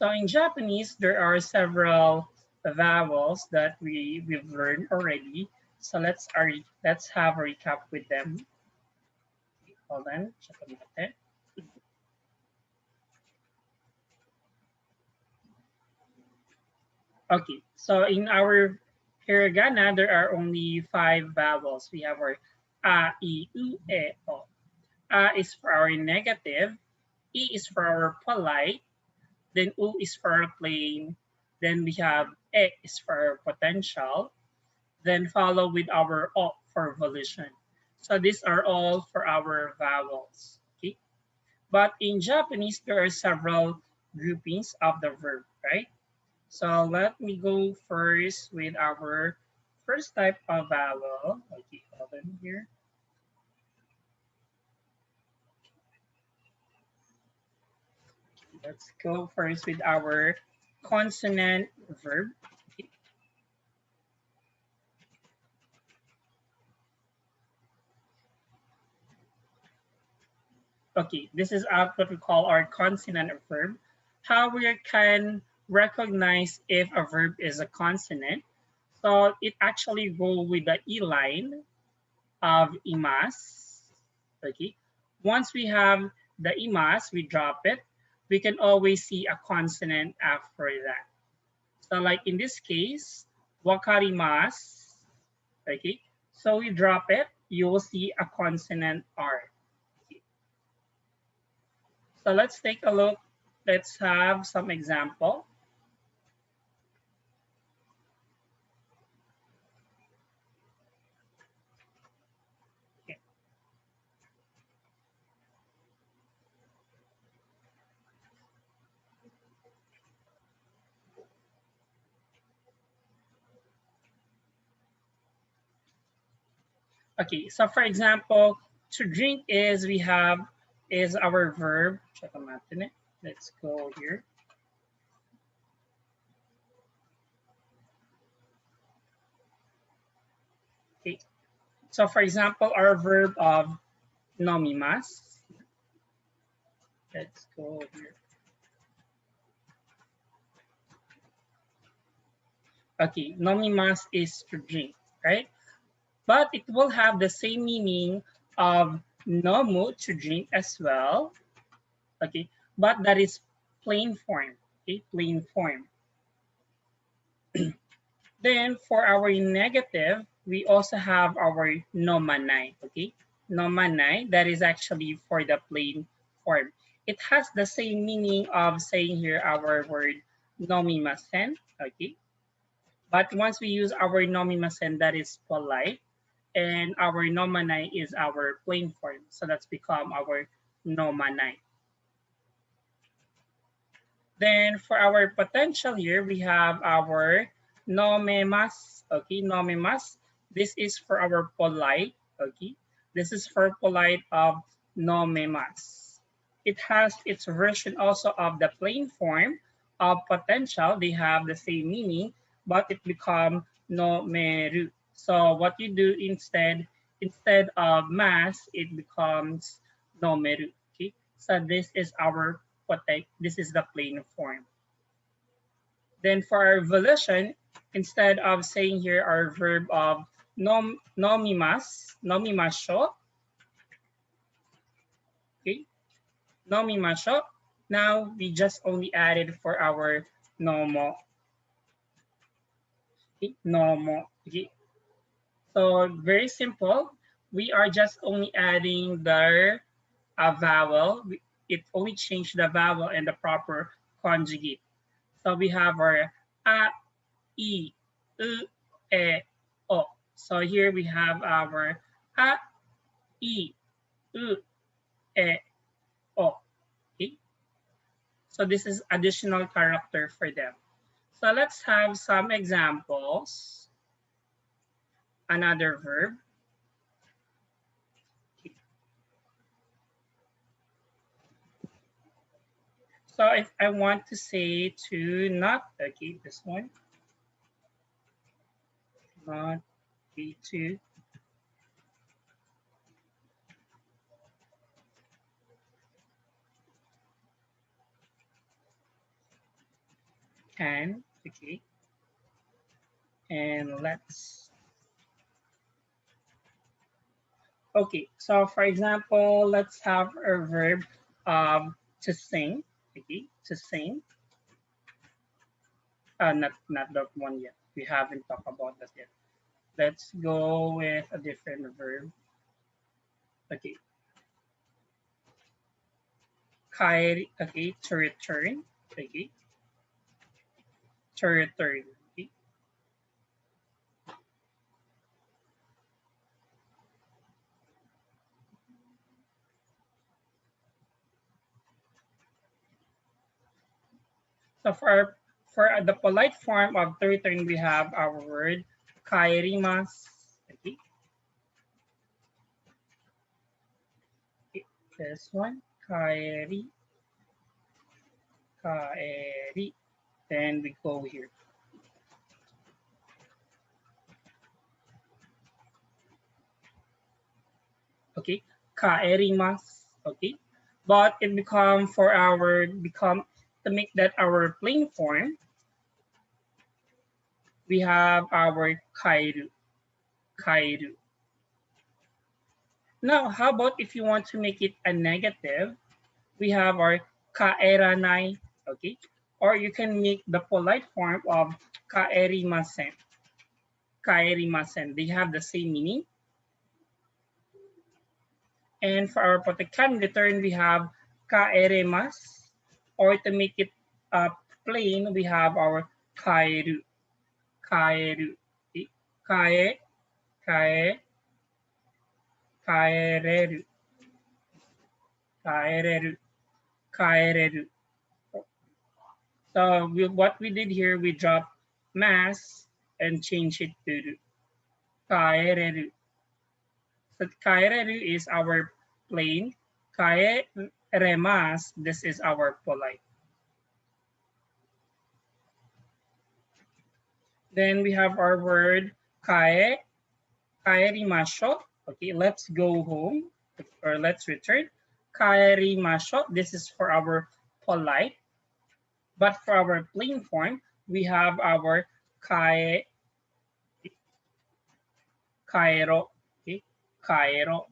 So in Japanese, there are several vowels that we've learned already. So let's have a recap with them. Hold on, check it. Okay, so in our hiragana, there are only 5 vowels. We have our a, I, U, E, O. A is for our negative, E is for our polite, then U is for our plain, then we have E is for our potential, then follow with our O for volition. So these are all for our vowels. Okay, but in Japanese, there are several groupings of the verb, right? So let me go first with our first type of vowel. Okay, hold on here. Let's go first with our consonant verb. Okay. Okay, this is what we call our consonant verb. How we can recognize if a verb is a consonant. So it actually go with the E line of imas. Okay. Once we have the imas, we drop it. We can always see a consonant after that. So like in this case, wakarimasu. Okay. So we drop it, you will see a consonant R. So let's take a look. Let's have some example. Okay. Okay, so for example, to drink is we have is our verb. Let's go here. Okay. So for example, our verb of nomimas. Let's go here. Okay, nomimas is to drink, right? But it will have the same meaning of nomu, to drink as well. Okay, but that is plain form. Okay, plain form. Then for our negative, we also have our nomanai. Okay, nomanai, that is actually for the plain form. It has the same meaning of saying here our word nomimasen. Okay, but once we use our nomimasen, that is polite, and our nomanai is our plain form. So that's become our nomanai. Then for our potential here, we have our nomemas. Okay, nomemas. This is for our polite. Okay, this is for polite of nomemas. It has its version also of the plain form of potential. They have the same meaning, but it become nomeru. So what you do instead of mass, it becomes nomeru. Okay, so this is our this is the plain form. Then for our volition, instead of saying here our verb of nomimasho, okay, nomimasho, now we just only added for our nomo. Okay, nomo. Okay. So very simple. We are just only adding the vowel. It only changed the vowel and the proper conjugate. So we have our a, I, U, E, O. So here we have our a, I, U, E, O. Okay. So this is additional character for them. So let's have some examples. Another verb. Okay. So if I want to say to not, okay, this one. Not be to. can. Okay. And let's, okay. So for example, let's have a verb to sing. Okay, to sing. Not that one yet. We haven't talked about that yet. Let's go with a different verb. Okay. Kairi, okay, to return. Okay. To return. Okay. So for the polite form of to return, we have our word kairimasu. Okay. Okay. This one, kaeri, kaeri. Then we go here. Okay, kaerimasu. Okay, but it become for our become to make that our plain form. We have our kairu, kairu. Now, how about if you want to make it a negative? We have our kaeranai. Okay, or you can make the polite form of kaerimasen. Kaerimasen. They have the same meaning. And for our can return, we have kaeremas. Or to make it plain, we have our kaeru. Kaeru. Kae, kae, kaereru. Kaereru. Kaereru. So what we did here, we dropped mas and change it to kaereru. So kaereru is our plain. Kaeremas, this is our polite. Then we have our word kaerimasho. Okay, let's go home or let's return. Kaerimasho. This is for our polite. But for our plain form, we have our kaero. Okay, kaero.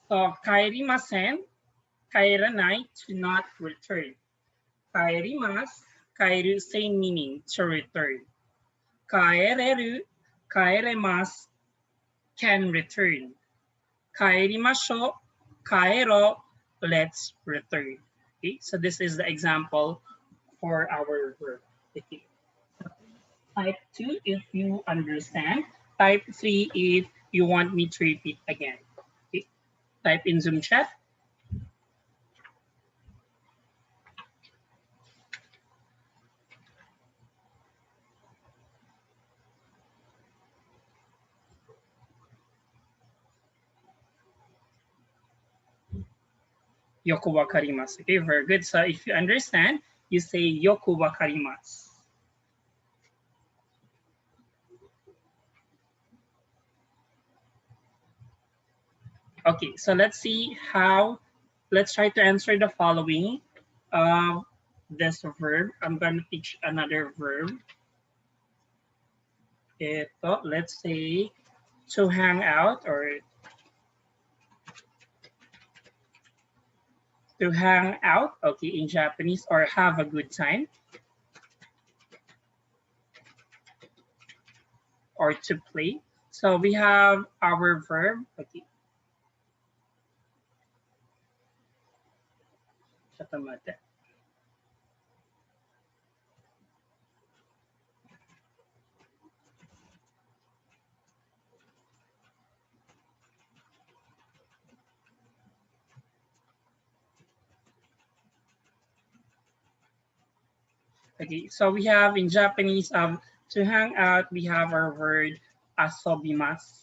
So kaerimasen, kaeranai, to not return. Kaerimas, kaeru, same meaning, to return. Kaereru, kaeremas, can return. Kaerimasho, kaero, let's return. Okay, so this is the example for our verb. Okay. Type 2 if you understand. Type 3 if you want me to repeat again. Okay. Type in Zoom chat. Yoku wakarimasu. Okay, very good. So if you understand, you say yoku wakarimasu. Okay, so let's see how, let's try to answer the following. This verb, I'm going to teach another verb. Ito, let's say, to hang out or to hang out, okay, in Japanese, or have a good time, or to play. So we have our verb, okay. Okay, so we have in Japanese, to hang out, we have our word asobimasu.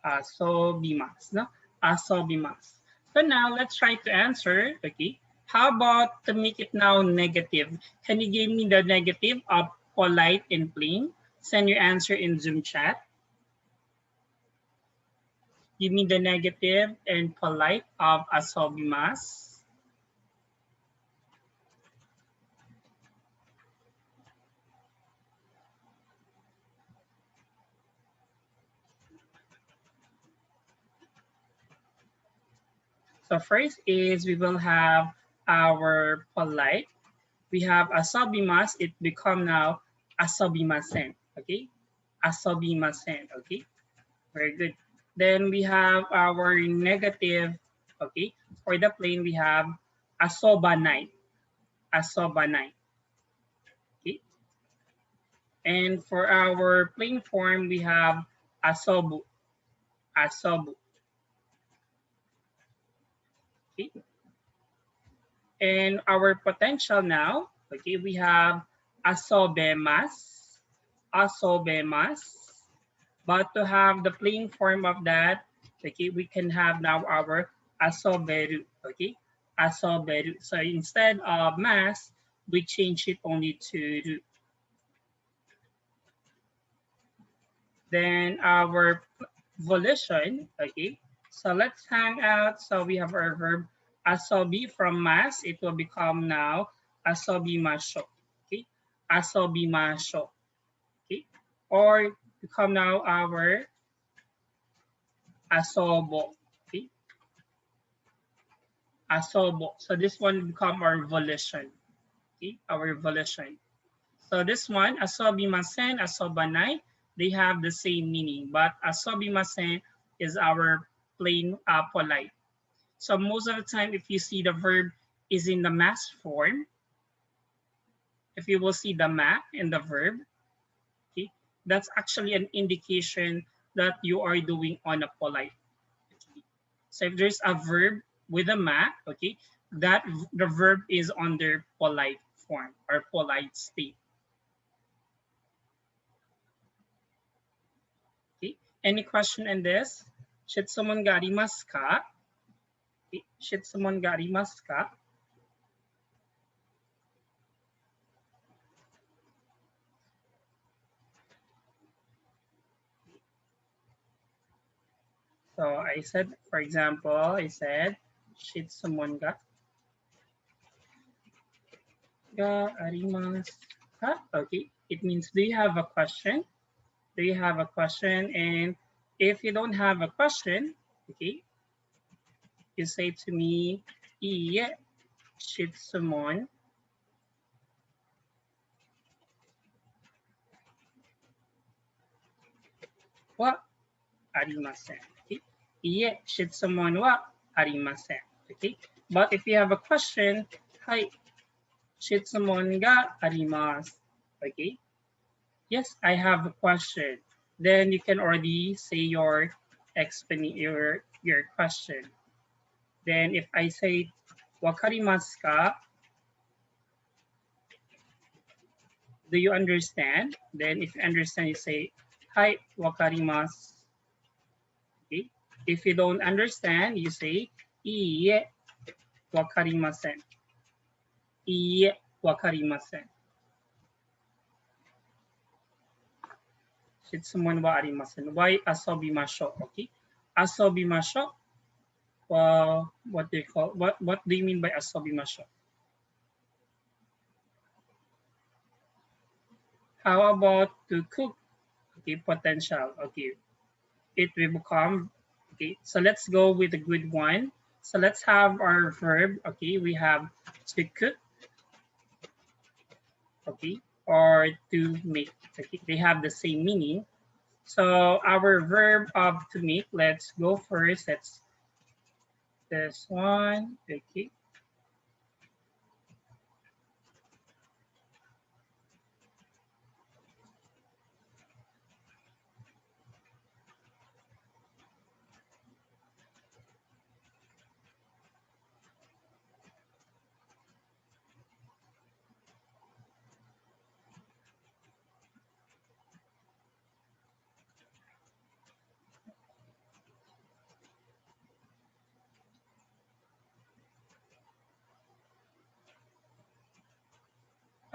Asobimasu, no? Asobimasu. So now let's try to answer, okay? How about to make it now negative? Can you give me the negative of polite and plain? Send your answer in Zoom chat. Give me the negative and polite of asobimas. So first is we will have our polite. We have asobimas. It become now asobimasen. Okay, asobimasen. Okay, very good. Then we have our negative. Okay, for the plain we have asobanay. Asobanay. Okay, and for our plain form we have asobu. Asobu. Okay, and our potential now. Okay, we have asobemas. Asobemas. But to have the plain form of that, okay, we can have now our asoberu, okay? Asoberu. So instead of mas, we change it only to ru. Then our volition, okay? So let's hang out. So we have our verb asobi from mas. It will become now asobimasho, okay? Asobimasho, okay? Or become now our asobo, okay? Asobo. So this one become our volition. Okay, our volition. So this one, asobimasen, asobanay, they have the same meaning, but asobimasen is our plain polite. So most of the time, if you see the verb is in the mass form, if you will see the ma in the verb, okay, that's actually an indication that you are doing on a polite. So if there's a verb with a ma, okay, that the verb is under polite form or polite state. Okay. Any question in this? Shitsumon ga arimasu ka? Okay. Shitsumon ga arimasu ka? So I said, for example, I said shitsumon ga arimasu ka? Okay. It means do you have a question? Do you have a question? And if you don't have a question, okay, you say to me, iie shitsumon wa arimasen. Okay. Iie shitsumon wa arimasen. Okay. But if you have a question, hi, shitsumon ga arimasu. Okay. Yes, I have a question. Then you can already say your your question. Then if I say wakarimasu ka, do you understand? Then if you understand, you say hi wakarimasu. Okay. If you don't understand, you say iie wakarimasen. Iie wakarimasen. Shitsumon wa arimasen. Why asobimasho? Okay. Asobimasho. What do you call? What do you mean by asobimasho? How about to cook? Okay, potential. Okay, it will become. Okay, so let's go with a good one. So let's have our verb. Okay, we have to cook. Okay, or to make. Okay, they have the same meaning. So our verb of to make. Let's go first. That's this one. Okay.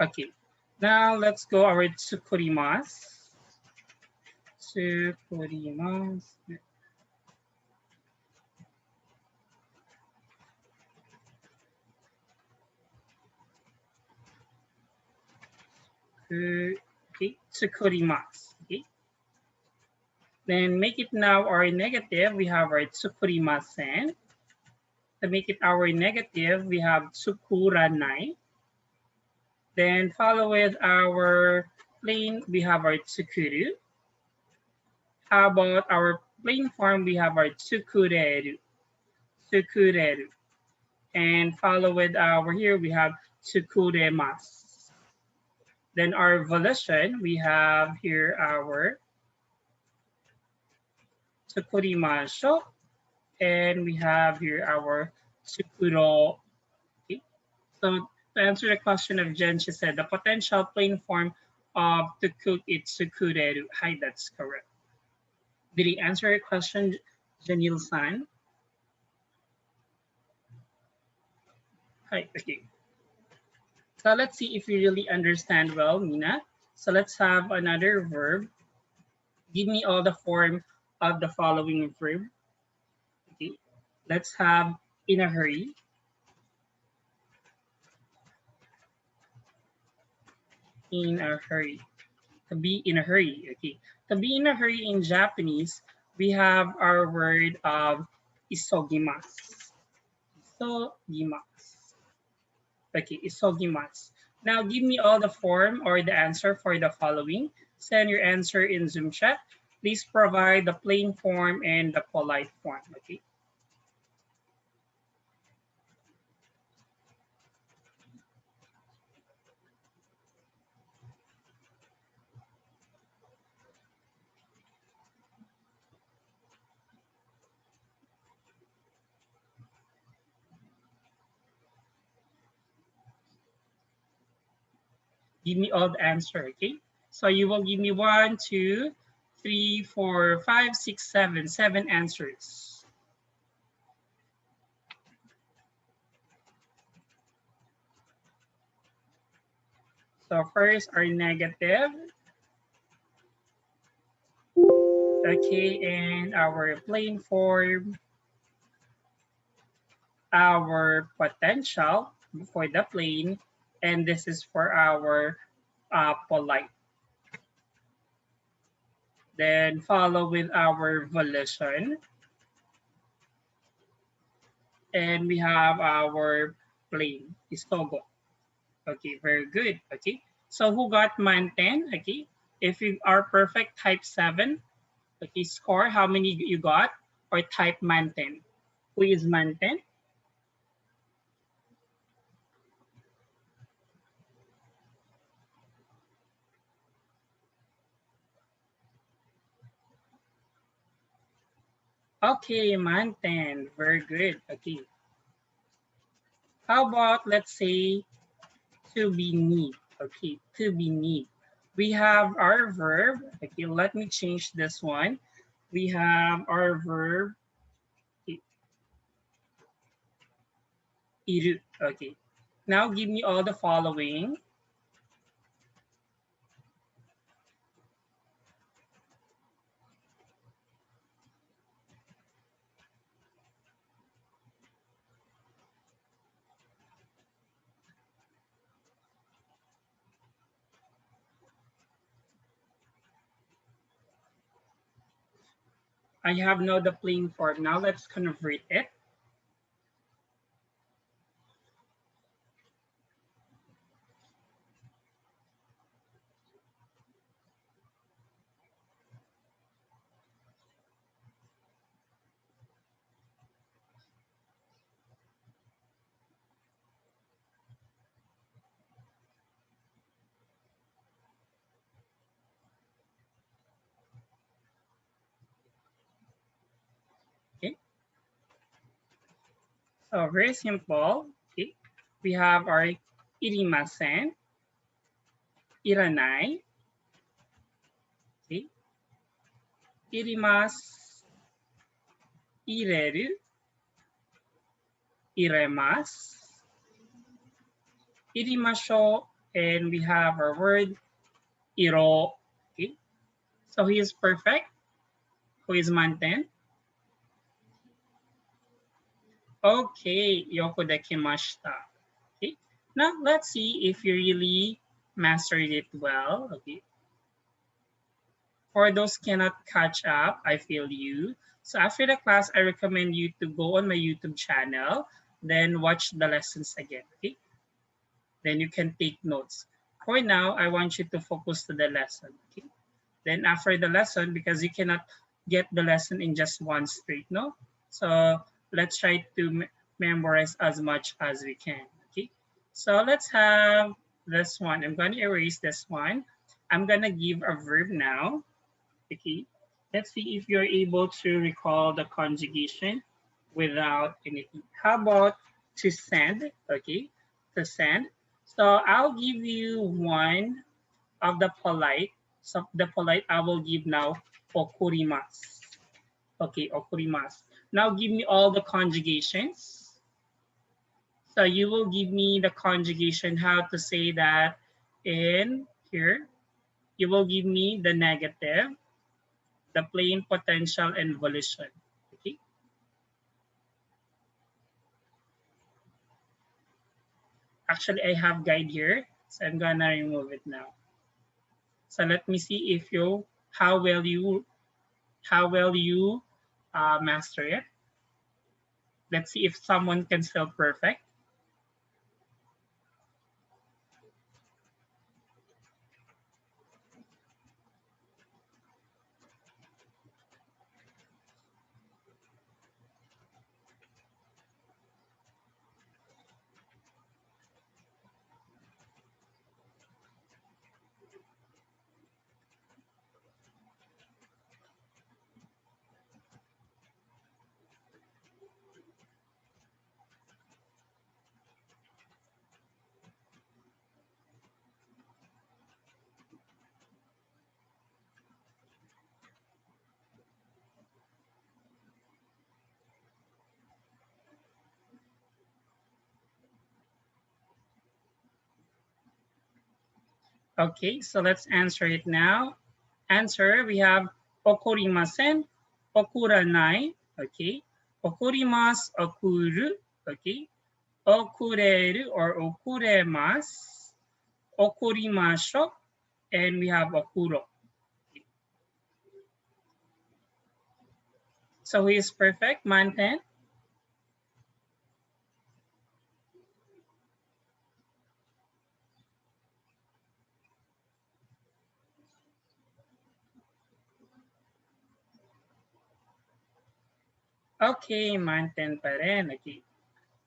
Okay. Now let's go our tsukurimasu. Tsukurimasu. Okay, tsukurimasu. Okay. Then make it now our negative, we have our tsukurimasen. To make it our negative, we have tsukuranai. Then follow with our plain, we have our tsukuru. How about our plain form, we have our tsukureru. Tsukureru. And follow with our here, we have tsukuremasu. Then our volition, we have here our tsukurimasho. And we have here our tsukuro. Okay. So to answer the question of Jen, she said the potential plain form of to cook is tsukureru. Hi, that's correct. Did he answer your question, Janil-san? Hi, okay. So let's see if you really understand well, Mina. So let's have another verb. Give me all the form of the following verb. Okay. Let's have in a hurry. In a hurry. To be in a hurry. Okay. To be in a hurry in Japanese, we have our word of isogimasu. Isogimasu. Okay, isogimasu. Now give me all the form or the answer for the following. Send your answer in Zoom chat. Please provide the plain form and the polite form. Okay. Give me all the answer. Okay. So you will give me 1, 2, 3, 4, 5, 6, 7, 7 answers. So first our negative. Okay, and our plain form, our potential for the plain, and this is for our polite. Then follow with our volition. And we have our plain, istogo. Okay, very good. Okay, so who got man 10? Okay, if you are perfect, type 7. Okay, score how many you got, or type man 10. Who is man 10? Okay, man 10. Very good. Okay. How about, let's say, to be neat? Okay, to be neat. We have our verb. Okay, let me change this one. We have our verb, iru. Okay. Now give me all the following. I have now the plain form. Now let's convert it. Okay. So very simple. Okay. We have our irimasen, iranai, okay, irimasu, ireru, iremasu, irimasho, and we have our word iro. Okay. So he is perfect. Who is manten? Okay, yoko dekimashita. Okay. Now let's see if you really mastered it well. Okay. For those cannot catch up, I feel you. So after the class, I recommend you to go on my YouTube channel, then watch the lessons again. Okay. Then you can take notes. For now, I want you to focus to the lesson. Okay. Then after the lesson, because you cannot get the lesson in just one straight, no? So let's try to memorize as much as we can. Okay. So let's have this one. I'm going to erase this one. I'm going to give a verb now. Okay. Let's see if you're able to recall the conjugation without anything. How about to send? Okay. To send. So I'll give you one of the polite. So the polite I will give now okurimasu. Okay, okurimasu. Now give me all the conjugations. So you will give me the conjugation, how to say that in here. You will give me the negative, the plain, potential, and volition. Okay. Actually, I have guide here, so I'm gonna remove it now. So let me see if you how well you master it. Let's see if someone can spell perfect. Okay, so let's answer it now. Answer, we have okorimasen, okuranai, okay. Okorimasu, okuru, okay. Okureru or okuremasu, okorimasho, and we have okuro. So who is perfect? Manten? Okay, manten pa rin. Okay.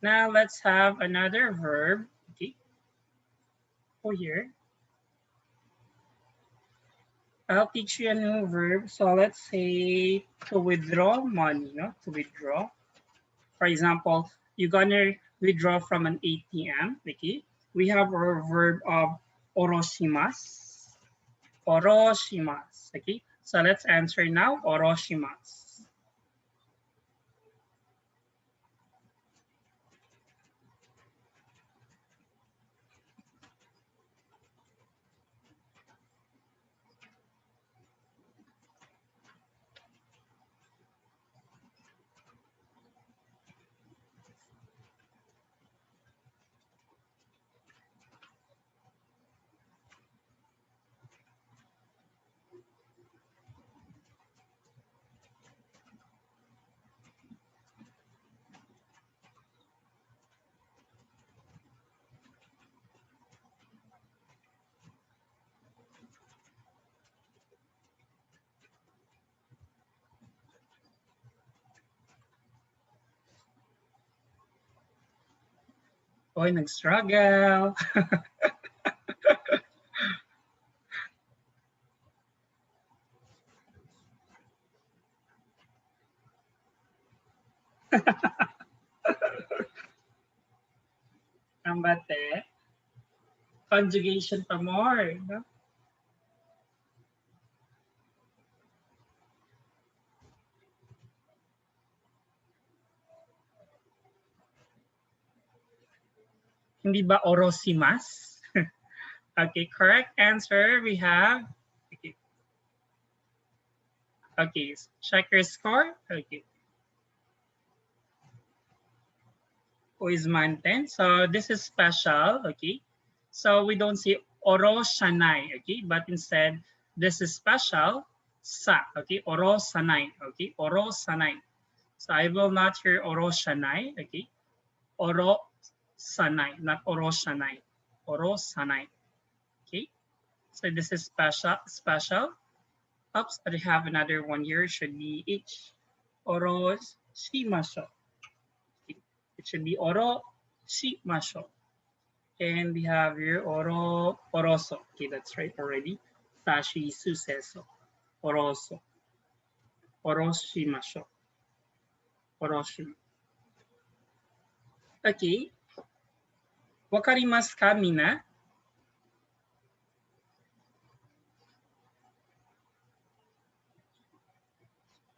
Now let's have another verb. Okay. For here. I'll teach you a new verb. So let's say to withdraw money, no? To withdraw. For example, you're gonna withdraw from an ATM. Okay. We have our verb of oroshimasu. Oroshimasu. Okay. So let's answer now. Oroshimasu. Oy, nag-struggle. Ang bate. Conjugation pa more. No? Hindi ba orosimas? Okay, correct answer we have. Okay, okay, check your score. Okay, who is Manten? So this is special. Okay, so we don't say Oroshanai, okay? But instead, this is special, sa, okay? Orosanai, okay? Orosanai. So I will not hear Oroshanai, okay? Orosanai, not Oroshanai. Orosanai, okay? So this is special. Oops, I have another one here. Should be H. Oroshimasho. It should be Oroshimasho. And we have here oroso. Okay, that's right already. Sashi suseso. Oroso. Oroshimasho. Oroshi. Okay. Wakarimasu ka mina?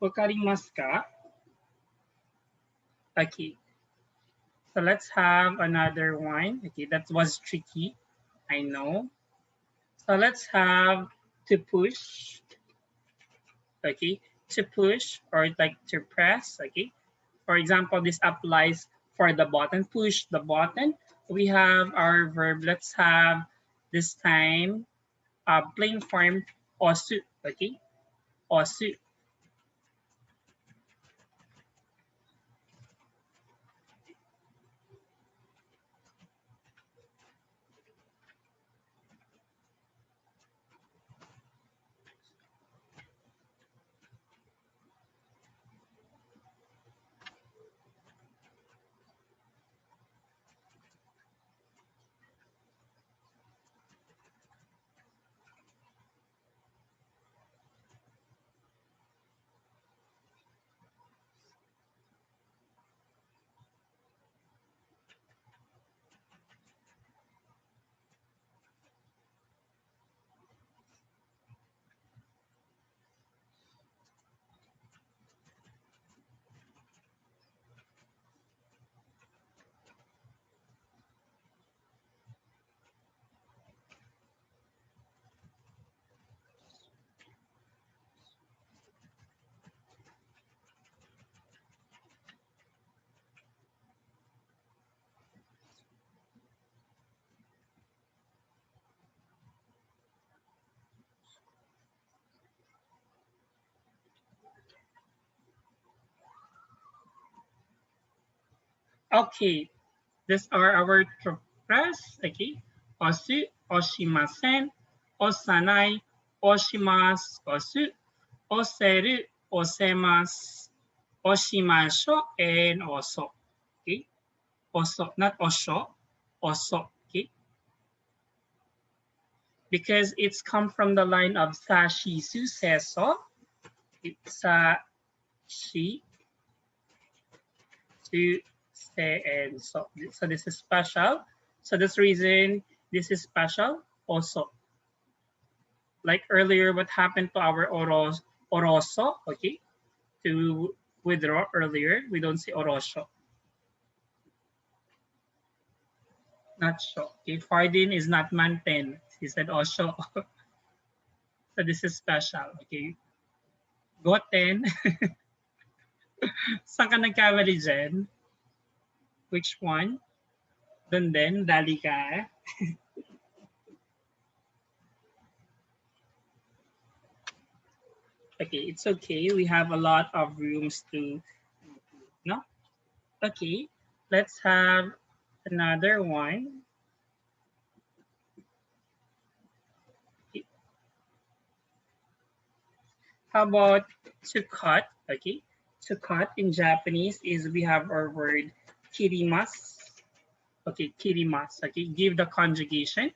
Wakarimasu ka? Okay. So let's have another one. Okay, that was tricky. I know. So let's have to push. Okay, to push or like to press. Okay, for example, this applies for the button. Push the button. We have our verb. Let's have this time plain form osu. Okay, osu. Okay, these are our to press. Okay, osu, oshimasen, osanai, oshimasu, osu, oseru, osemasu, oshimasho, and oso. Okay, oso, not osho, oso. Okay, because it's come from the line of sashi suseso. It's she, su, se, and so. So this is special. So this reason this is special also. Like earlier, what happened to our oroso, okay? To withdraw earlier, we don't say orosho. Not sho. Okay, Fardin is not manten. He said osho. So this is special. Okay. Goten. Saan ka nagkamali dyan? Which one? Dun din, dali ka. Okay, it's okay. We have a lot of rooms to, no? Okay, let's have another one. How about to cut? Okay, to cut in Japanese is we have our word kirimasu. Okay, kirimasu. Okay, give the conjugation.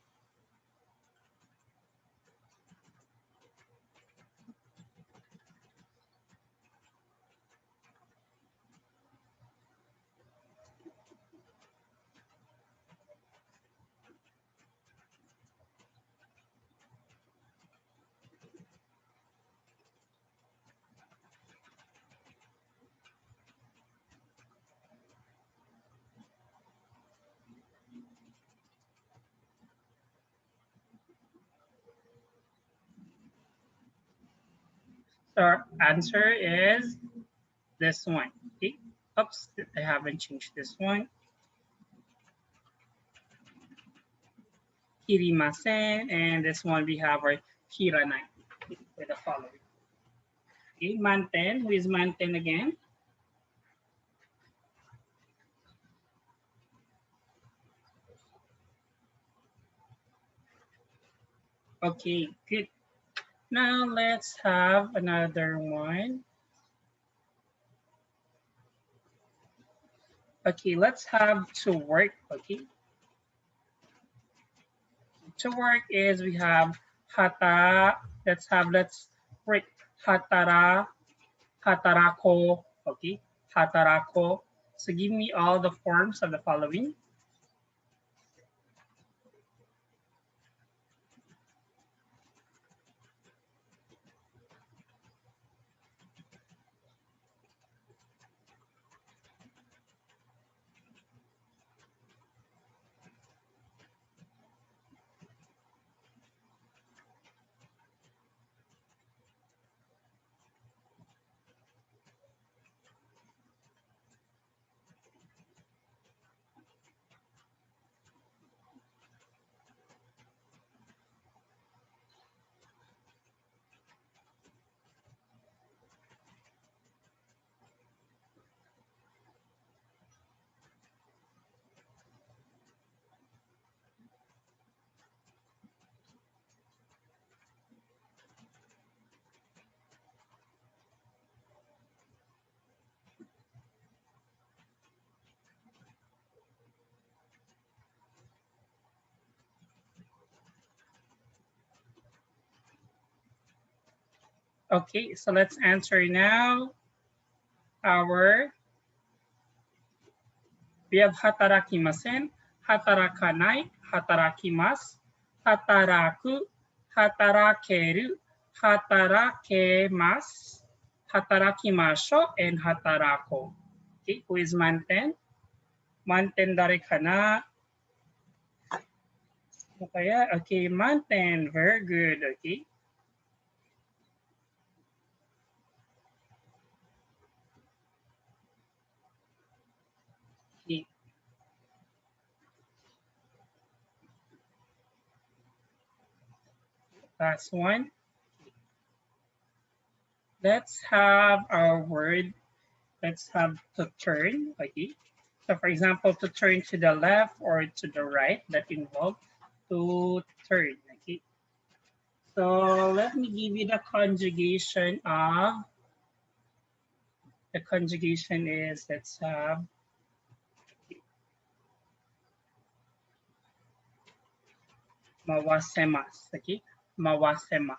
So our answer is this one. Okay. Oops, I haven't changed this one. Hirimasen, and this one we have our hiranai with the following. Okay, manten. Who is manten again? Okay, good. Now let's have another one. Okay, let's have to work. Okay, to work is we have hata. Let's work hatara, hatarako. Okay, hatarako. So give me all the forms of the following. Okay, so let's answer now. We have hatarakimasen, hatarakanai, hatarakimasu, hataraku, hatarakeru, hatarakemasu, hatarakimasho, and hatarako. Okay, who is manten? Manten dare ka na? Okay, manten, very good, okay. Okay. Last one. Let's have our word. Let's have to turn, okay. So for example, to turn to the left or to the right, that involves to turn, okay. So let me give you the conjugation of, the conjugation is, let's have, mawasemas, okay, mawasemas.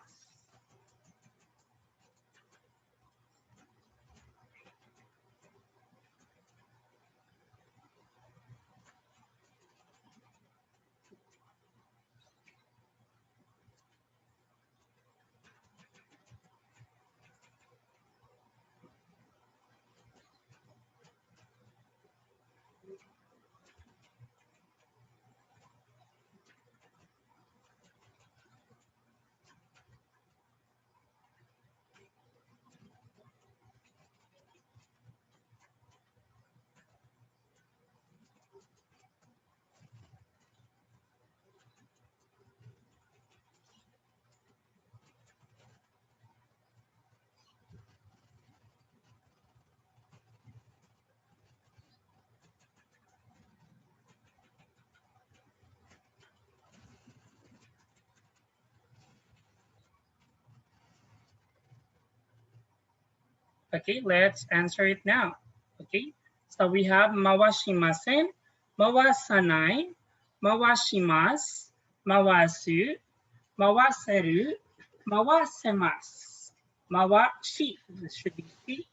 Okay, let's answer it now. Okay, so we have mawashimasen, mawasanai, mawashimasu, mawasu, mawaseru, mawasemasu, mawashi, this should be she,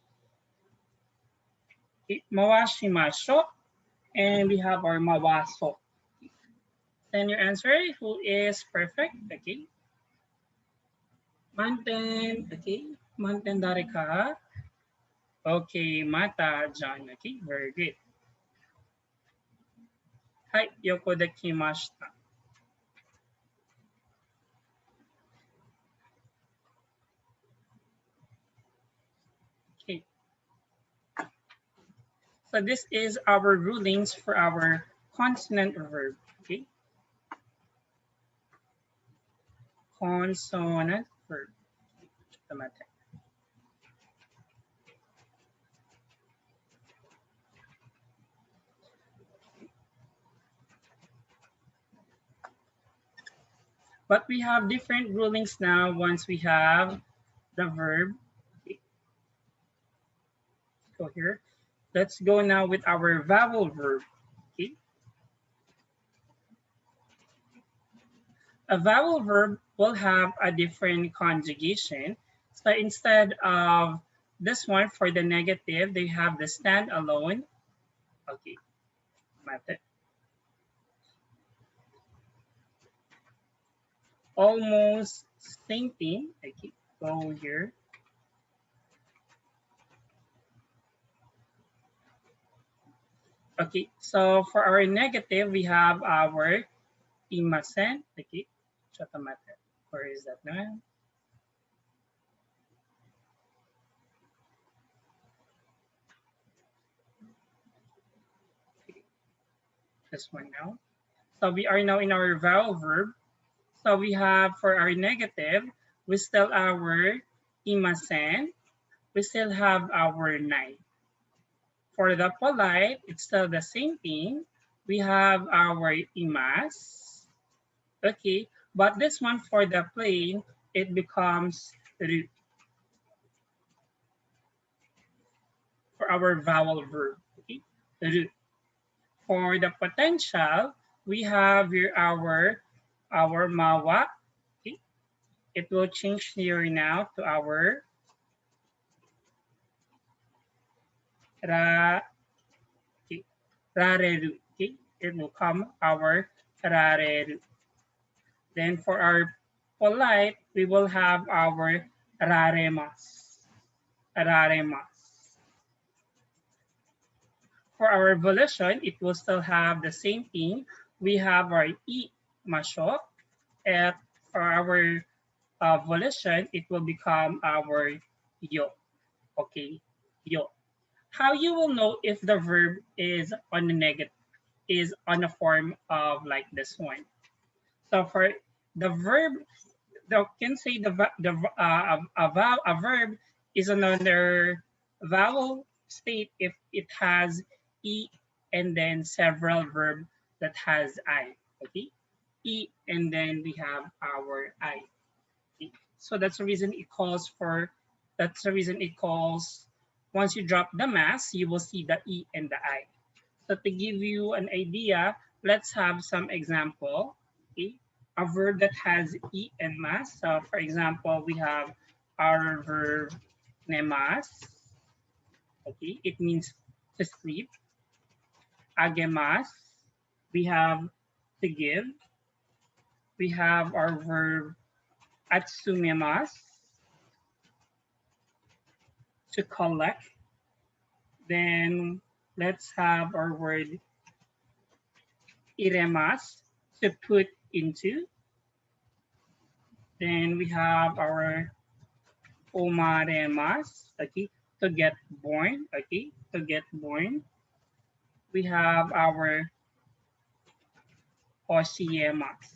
okay, mawashimasho, and we have our mawaso. Then your answer, who is perfect, okay. Manten, okay, manten dare ka? Okay, mata John, okay, very good. Hai, yoko de kimashita. Okay, so this is our rulings for our consonant verb, okay. consonant verb. Automatic. But we have different rulings now once we have the verb. Okay. Go here. Let's go now with our vowel verb. Okay. A vowel verb will have a different conjugation. So instead of this one for the negative, they have the standalone. Okay, method. Almost same thing. Okay, go here. Okay, so for our negative, we have our imasen. Okay, chota method. Where is that now? Okay, this one now. So we are now in our vowel verb. So we have for our negative, we still our imasen. We still have our nai. For the polite, it's still the same thing. We have our imas. Okay, but this one for the plain, it becomes ru for our vowel verb. Okay, ru. For the potential, we have here our mawa. Okay, it will change here now to our ra. Okay, rareru. Okay, it will come our rareru. Then for our polite, we will have our raremas. Raremas. For our volition, it will still have the same thing. We have our I masho. And for our volition, it will become our yo. Okay, yo. How you will know if the verb is on the negative, is on a form of like this one. So for the verb, the can say a verb is another vowel state if it has e and then several verb that has I. Okay, e and then we have our I. Okay? So that's the reason it calls for. That's the reason it calls. Once you drop the mass, you will see the e and the I. So to give you an idea, let's have some example. Okay? A verb that has e and mas. So for example, we have our verb nemas. Okay, it means to sleep. Agemas, we have to give. We have our verb atsumemas, to collect. Then let's have our word iremas, to put into. Then we have our omaremas, okay, to get born, okay, to get born. We have our osiemas,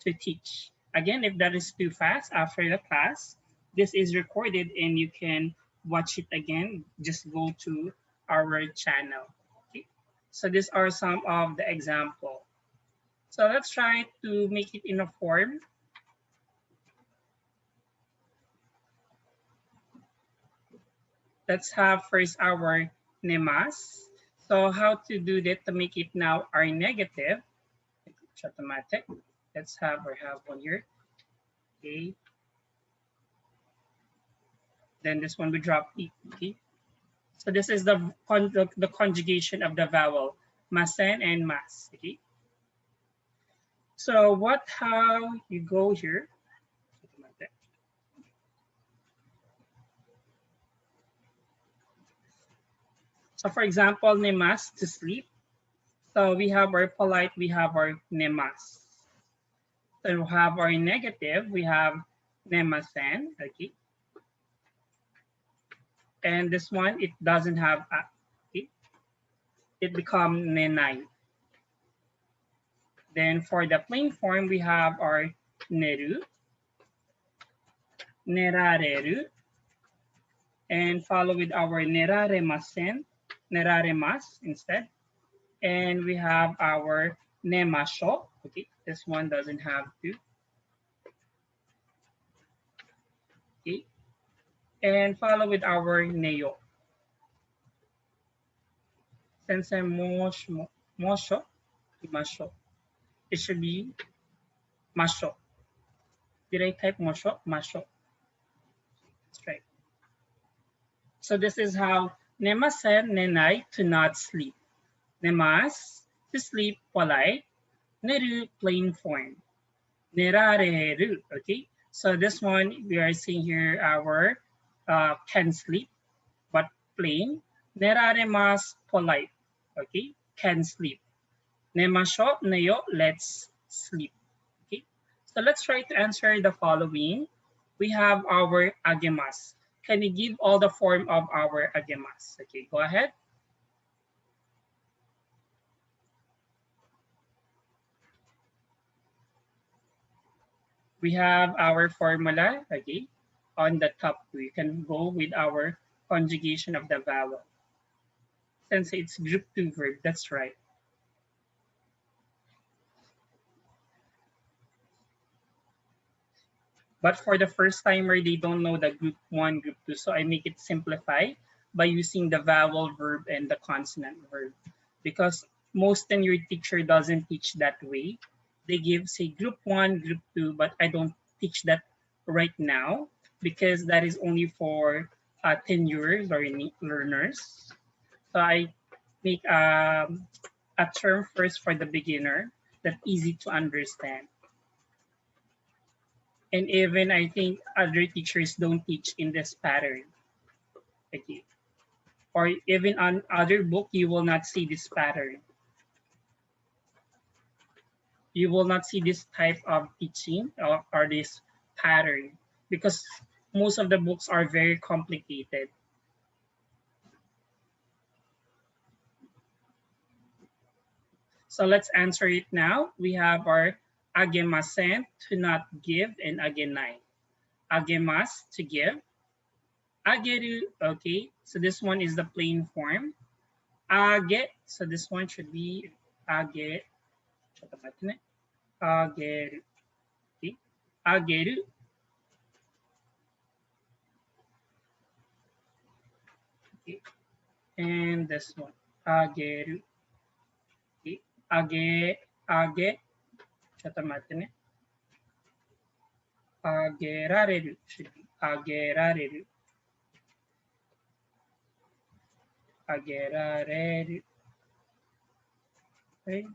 to teach. Again, if that is too fast after the class, this is recorded and you can watch it again. Just go to our channel. Okay? So these are some of the example. So let's try to make it in a form. Let's have first our nemas. So how to do that to make it now our negative? It's automatic. Let's have one here. Okay. Then this one we drop e. Okay. So this is the conjugation of the vowel masen and mas. Okay. So how you go here? So for example, nemas, to sleep. So we have our polite, we have our nemas. So we have our negative, we have nemasen. Okay. And this one, it doesn't have a. Okay. It becomes nenai. Then for the plain form, we have our neru, nerareru, and follow with our neraremasu instead. And we have our nemasho. Okay, this one doesn't have to. Okay, and follow with our neo. Since I'm mosho, masho, it should be masho. Did I type mosho? Masho. That's right. So this is how nema said nenai to not sleep. Nemas to sleep polite. Neru plain form. Nerareru. Okay. So this one we are seeing here our can sleep but plain. Neraremas polite. Okay. Can sleep. Nemasho neo let's sleep. Okay. So let's try to answer the following. We have our agemas. Can you give all the form of our agemas? Okay, go ahead. We have our formula, okay, on the top. We can go with our conjugation of the vowel. Since it's group 2 verb, that's right. But for the first timer, they don't know the group 1, group 2. So I make it simplify by using the vowel verb and the consonant verb. Because most in your teacher doesn't teach that way. They give, say, group 1, group 2, but I don't teach that right now because that is only for tenures or learners. So I make a term first for the beginner that's easy to understand. And even I think other teachers don't teach in this pattern. Okay. Or even on other book, you will not see this pattern. You will not see this type of teaching or this pattern because most of the books are very complicated. So let's answer it now. We have our agemasen to not give and agenai. Agemas to give. Ageru, okay. So this one is the plain form. Age, so this one should be age. Ageru. Okay. Ageru. Okay. And this one. Ageru. Okay. Age. ちょっと待ってね。あげられる。should be あげられる。あげられる。はい。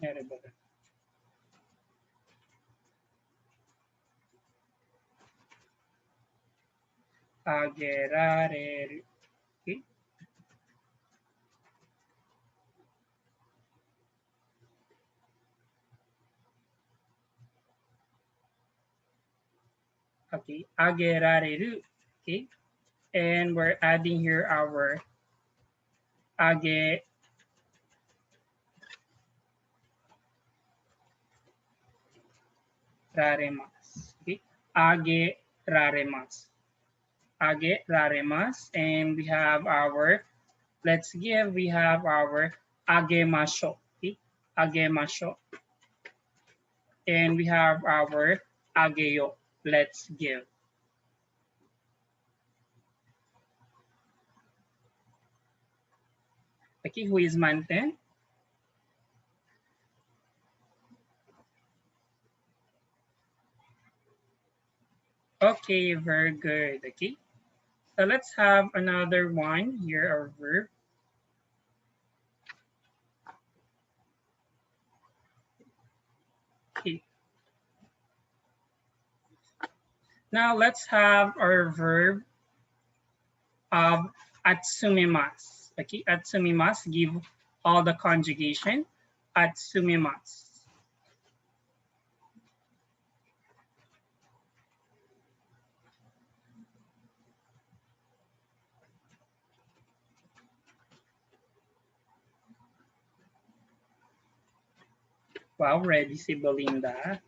なるほど。あげられる。Okay. Okay. あげられる。Okay. And we're adding here our あげられます。Okay. あげられます。あげられます。And we have our, let's give, we have our あげましょう。Okay. あげましょう。And we have our あげよ。Let's give. Okay, who is Manten? Okay, very good. Okay, so let's have another one here, our verb. Okay. Now let's have our verb of atsumimasu. Okay, atsumimasu, give all the conjugation. Atsumimasu. Wow, ready si Belinda.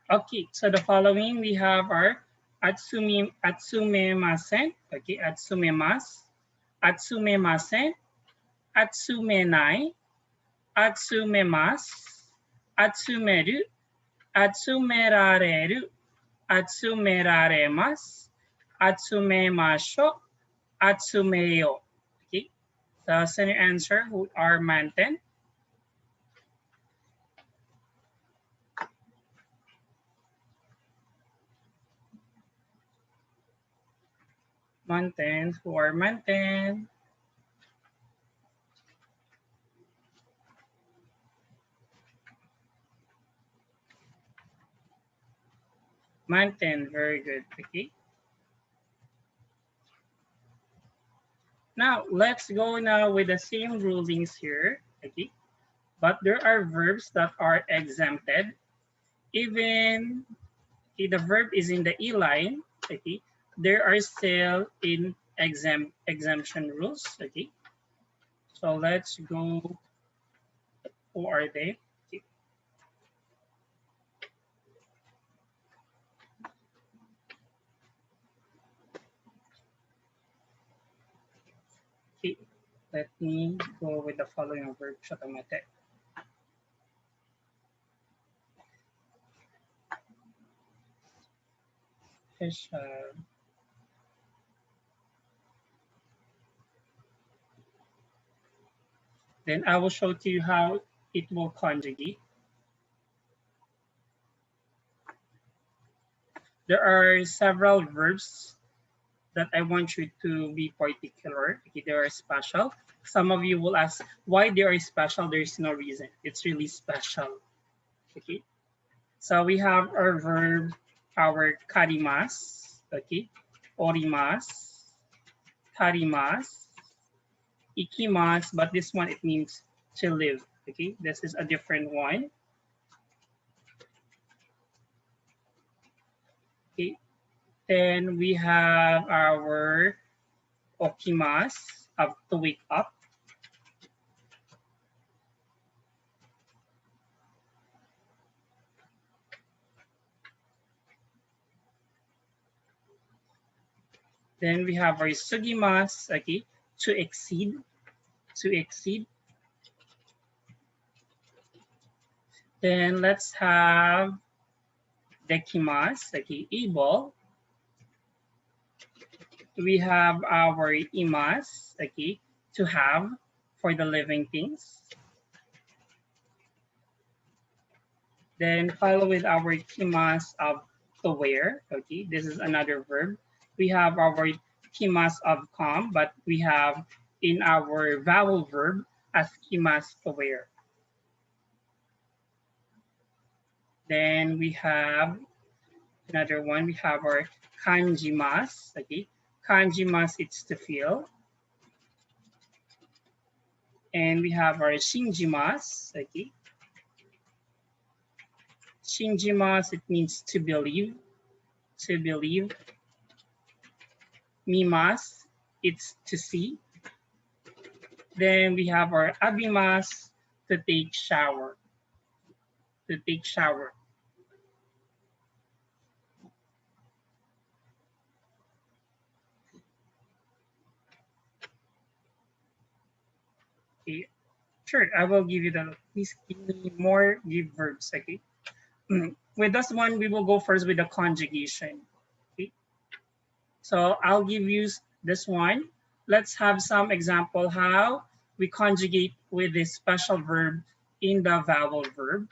Okay, so the following we have our atsumemasen, okay, atsumemasen, atsumenai, atsumemasu, atsumeru, atsumerareru, atsumeraremasu, atsumemasho, atsumeyo. Okay, the center answer who are manten. Manten, who are manten. Manten, very good. Okay. Now let's go now with the same rulings here. Okay. But there are verbs that are exempted. Even if the verb is in the E line, okay, there are still in exemption rules. Okay. So let's go. Who are they? Okay. Okay. Let me go with the following verb. Shotomate. Then I will show to you how it will conjugate. There are several verbs that I want you to be particular. Okay, they are special. Some of you will ask why they are special. There is no reason. It's really special. Okay. So we have our verb, our karimas. Okay. Orimas, tarimas, ikimas, but this one it means to live. Okay. This is a different one. Okay. Then we have our okimas, to wake up. Then we have our sugimas, okay, to exceed, to exceed. Then let's have dekimas, okay, able. We have our imas, okay, to have for the living things. Then follow with our kimas of to wear, okay, this is another verb. We have our kimas of come, but we have in our vowel verb as kimas to wear. Then we have another one. We have our kanjimas. Okay, kanjimas, it's to feel. And we have our shinjimas. Okay, shinjimas, it means to believe. To believe. Mimas, it's to see. Then we have our abimas, to take shower. To take shower. Okay, sure. I will give you the. Please give me more give verbs. Okay. With this one, we will go first with the conjugation. Okay. So I'll give you this one. Let's have some example how we conjugate with this special verb in the vowel verb.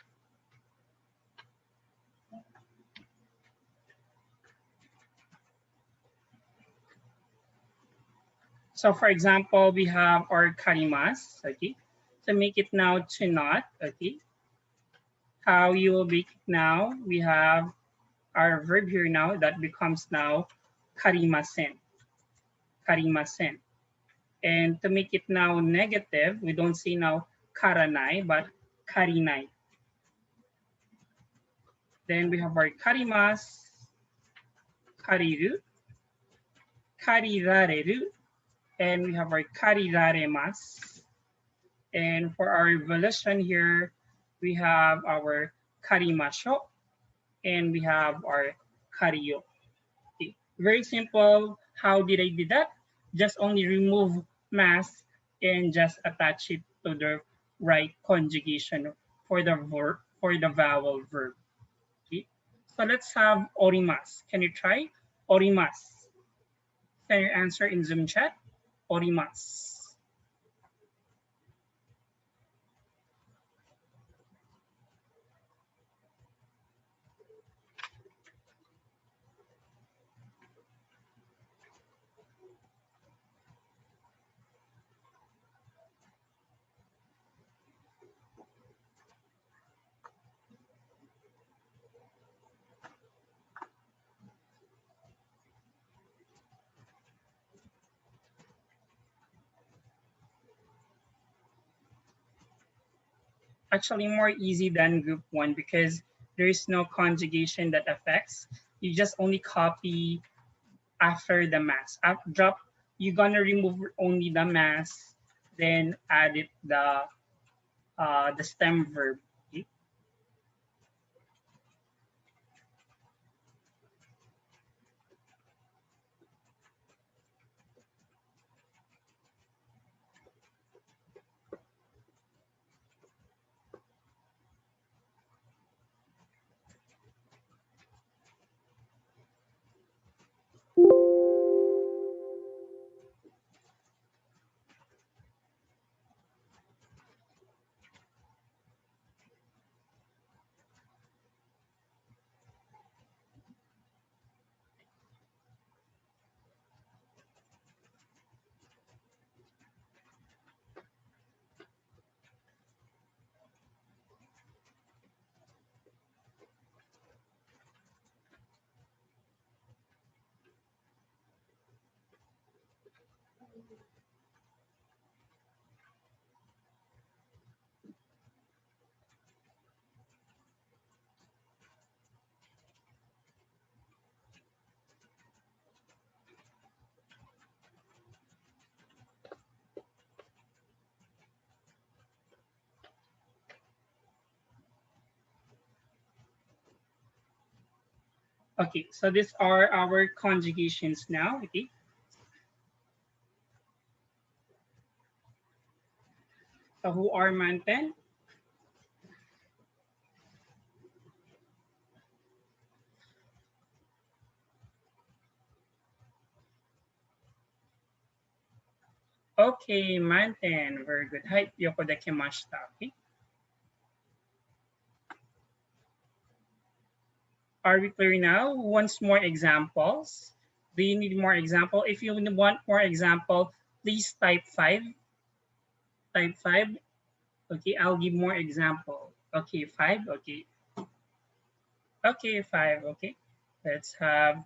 So for example, we have our karimas, okay? To make it now to not, okay? How you will make it now, we have our verb here now that becomes now karimasen, karimasen. And to make it now negative, we don't say now karanai, but karinai. Then we have our karimas, kariru, karirareru, and we have our kariraremasu. And for our evolution here, we have our karimasho and we have our karaoke. Okay. Very simple. How did I do that? Just only remove mas and just attach it to the right conjugation for the verb for the vowel verb. Okay. So let's have orimas. Can you try orimas? Can you answer in Zoom chat? Orimas. Actually more easy than group one because there is no conjugation that affects. You just only copy after the mass. Drop, you're gonna remove only the mass, then add it the stem verb. Okay? Okay, so these are our conjugations now. Okay, so who are manten? Okay, manten, very good. Hai, yoko dekimashita. Okay, are we clear now? Who wants more examples? Do you need more example? If you want more example, please type five. Type five. Okay, I'll give more example. Okay, five. Okay, okay, five. Okay, let's have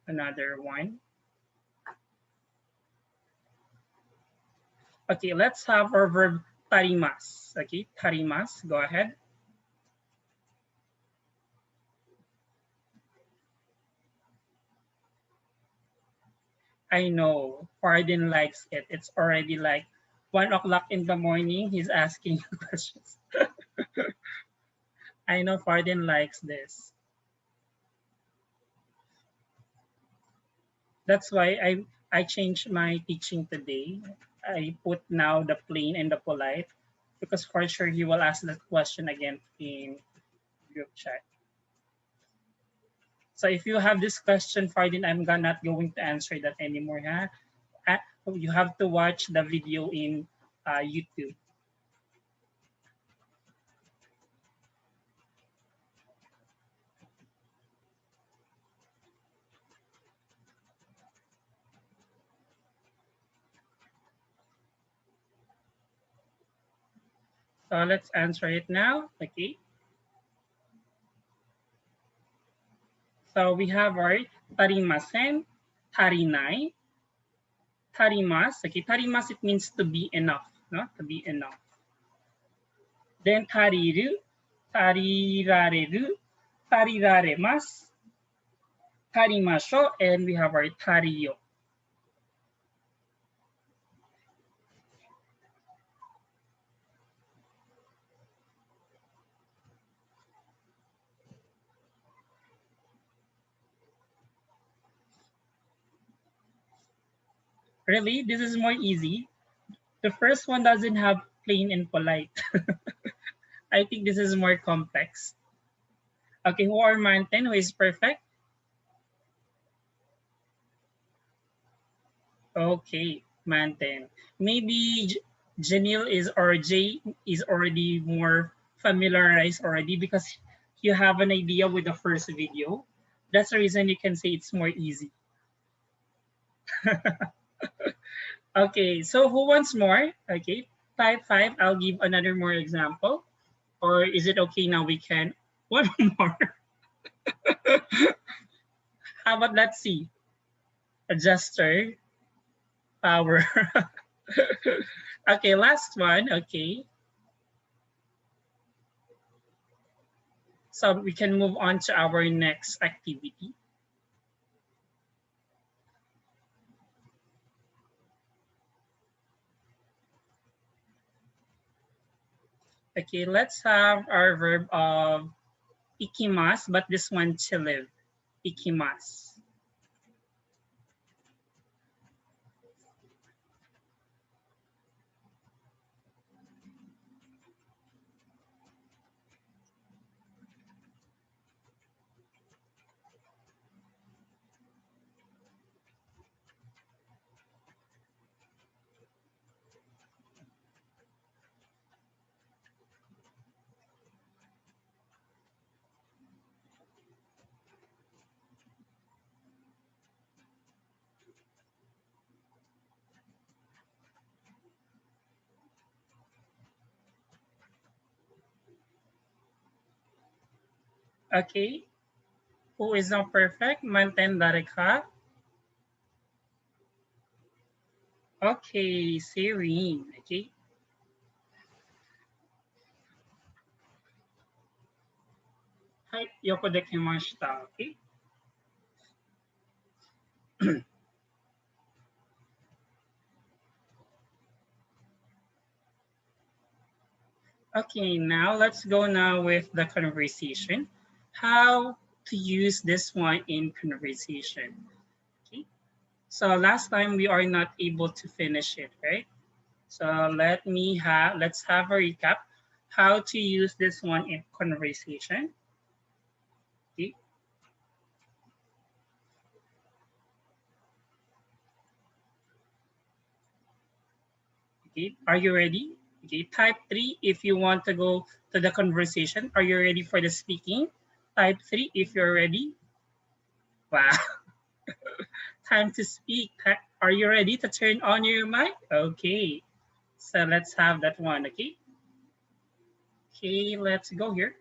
another one. Okay, let's have our verb tarimas. Okay, tarimas. Go ahead. I know Fardin likes it. It's already like 1 o'clock in the morning. He's asking you questions. I know Fardin likes this. That's why I changed my teaching today. I put now the plain and the polite because for sure he will ask that question again in group chat. So if you have this question, Fardin, not going to answer that anymore. Huh? You have to watch the video in YouTube. So let's answer it now. Okay. So we have our tarimasen, tarinai, tarimas. Okay, tarimas, it means to be enough, no? To be enough. Then tariru, tarirareru, tariraremasu, tarimasho, and we have our tariyo. Really? This is more easy. The first one doesn't have plain and polite. I think this is more complex. Okay, who are mountain? Who is perfect? Okay, mountain. Maybe Janil is or Jay is already more familiarized already because you have an idea with the first video. That's the reason you can say it's more easy. Okay, so who wants more? Okay, type 5. I'll give another more example. Or is it okay now we can? One more. How about let's see. Adjuster, power. Okay, last one. Okay, so we can move on to our next activity. Okay, let's have our verb of ikimas, but this one to live. Ikimas. Okay, who is not perfect? Manten dareka. Okay, Serene. Okay. Hi, yoko dekimashita. Okay. Okay, now let's go now with the conversation. How to use this one in conversation. Okay. So last time we are not able to finish it, right? So let's have a recap how to use this one in conversation. Okay. Okay. Are you ready? Okay. Type 3 if you want to go to the conversation. Are you ready for the speaking? Type 3 if you're ready. Wow. Time to speak. Are you ready to turn on your mic? Okay. So let's have that one. Okay. Okay. Let's go here.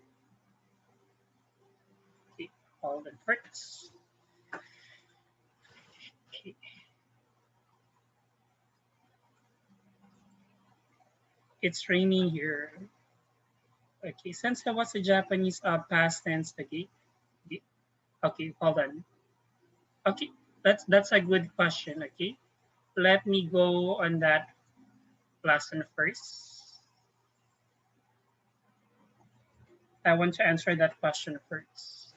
Okay. Hold on first. Okay. It's raining here. Okay, since I was a Japanese past tense, okay. Okay, hold on. Okay, that's a good question. Okay, let me go on that lesson first. I want to answer that question first.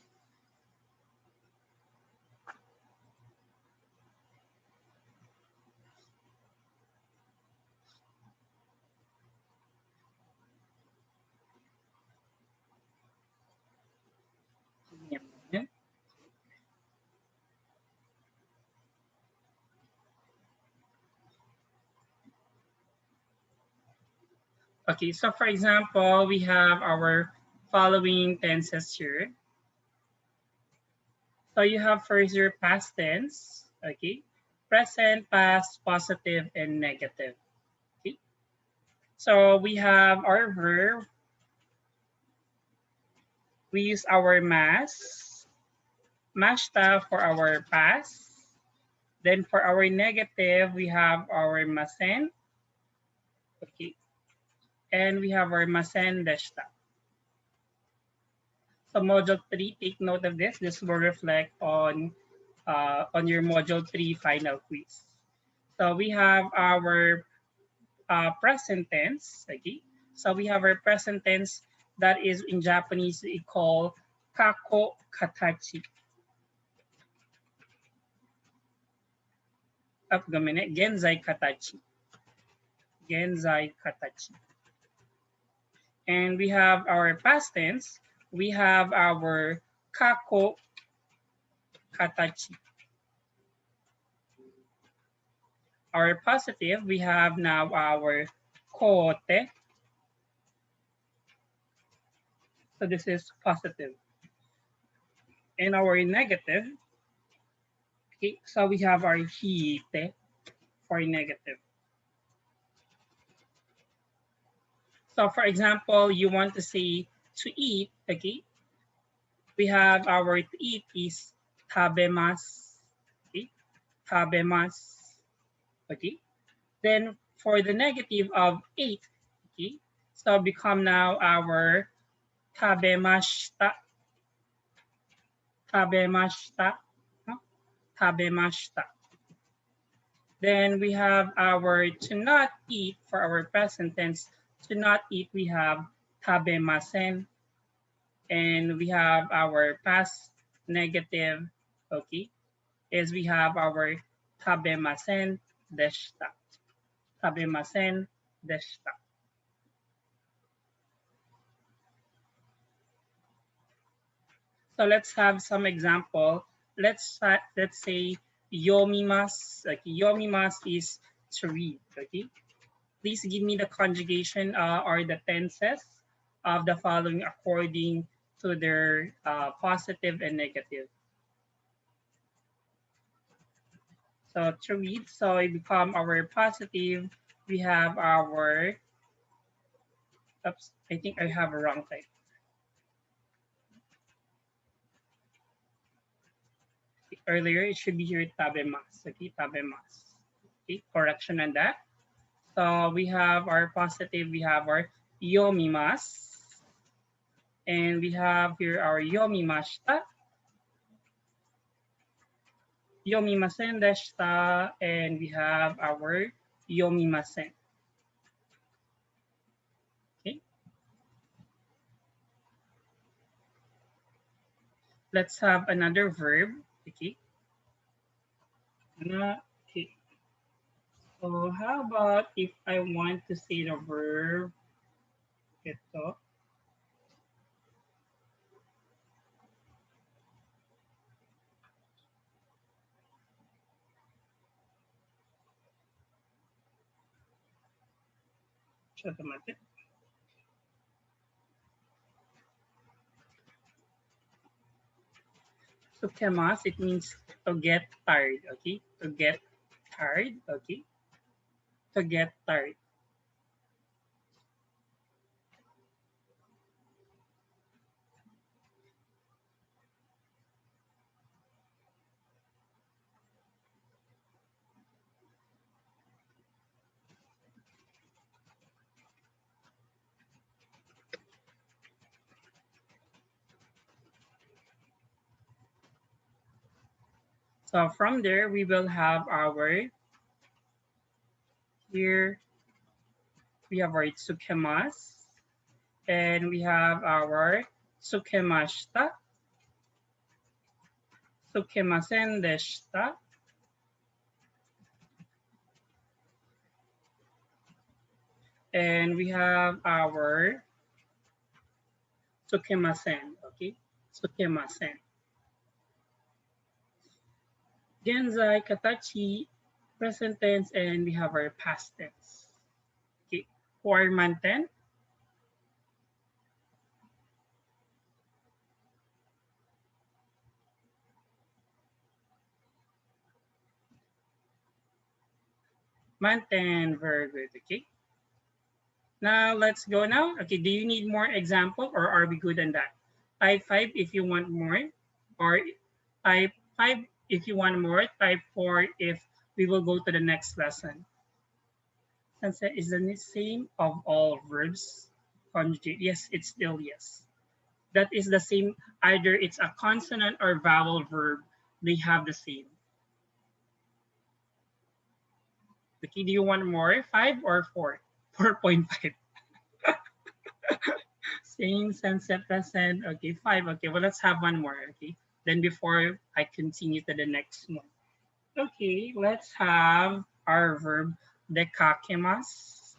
Give me a minute. Okay, so for example, we have our following tenses here. So you have first your past tense, okay, present, past, positive, and negative. Okay, so we have our verb. We use our mashta for our past. Then for our negative, we have our masen. Okay, and we have our masen deshta. So module 3, take note of this. This will reflect on your module 3 final quiz. So we have our present tense. Okay, so we have our present tense that is in Japanese we call kako katachi. up gamine, genzai katachi. Genzai katachi. And we have our past tense. We have our kako katachi. Our positive, we have now our kote. So this is positive. And our negative, okay, so we have our hite for negative. So for example, you want to say to eat, okay? We have our to eat is tabemasu, okay? Tabemasu, okay? Then for the negative of 8, okay? So become now our tabemashita, tabemashita, no? Tabemashita. Then we have our to not eat for our present tense. To not eat, we have tabemasen. And we have our past negative, okay, is we have our tabemasen deshita. Tabemasen deshita. So let's have some example. Let's say yomimas. Okay, yomimas is to read. Okay, please give me the conjugation or the tenses of the following according to their positive and negative. So to read, so it become our positive. We have our, oops, I think I have a wrong type. Earlier, it should be here tabemas. Okay, tabemas. Okay, correction on that. So we have our positive, we have our yomimas. And we have here our yomimashita, yomimasen deshita, and we have our yomimasen. Okay. Let's have another verb. Okay. Okay. So how about if I want to say the verb ito? Automatic. So kemas, it means to get tired, okay? To get tired, okay? To get tired. So from there, we will have our, here, we have our tsukemas, and we have our tsukemashita, tsukemasen deshita, and we have our tsukemasen, okay? Tsukemasen. Genzai, katachi, present tense, and we have our past tense. Okay, for manten, manten, very good. Okay. Now let's go now. Okay, do you need more example or are we good on that? Type 5 if you want more, or type 5 if you want more, type 4 if we will go to the next lesson. Sunset is the same of all verbs. Conjugate, yes, it's still yes. That is the same, either it's a consonant or vowel verb, they have the same. Okay, do you want more? 5 or 4? 4.5. Same sunset present. Okay, 5. Okay, well, let's have one more. Okay, then before I continue to the next one. Okay, let's have our verb dekakemas.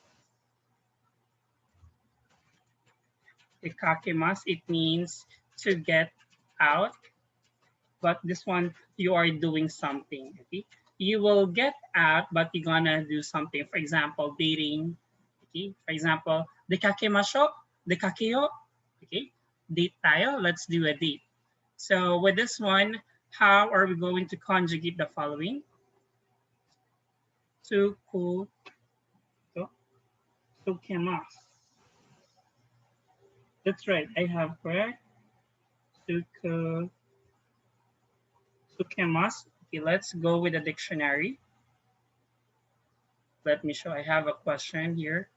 Dekakemas, it means to get out, but this one you are doing something. Okay, you will get out, but you're gonna do something. For example, dating. Okay, for example, dekakemasho, dekakeyo. Okay, date tayo. Let's do a date. So with this one, how are we going to conjugate the following? Tsuku, to, tsukemasu. That's right. I have correct. Tsuku, tsukemasu. Okay, let's go with the dictionary. Let me show. I have a question here.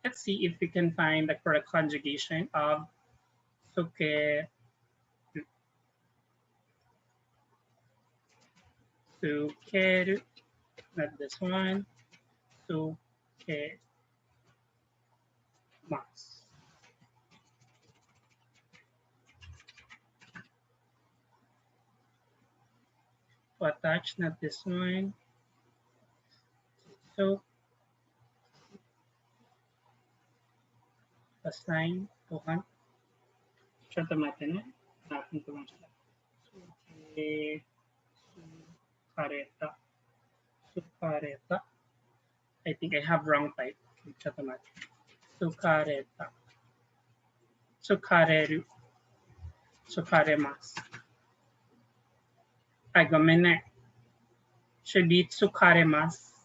Let's see if we can find the correct conjugation of suke, sukeru. Not this one. Sukemasu. To attach, not this one. So assign, tuhan. Siya tumatin. Natin ko lang siya. Suke, sukareta. Sukareta. I think I have wrong type. Siya tumatin. Sukareta. Sukareru. Sukaremasu. Ay, gomenne. Should be tsukaremasu.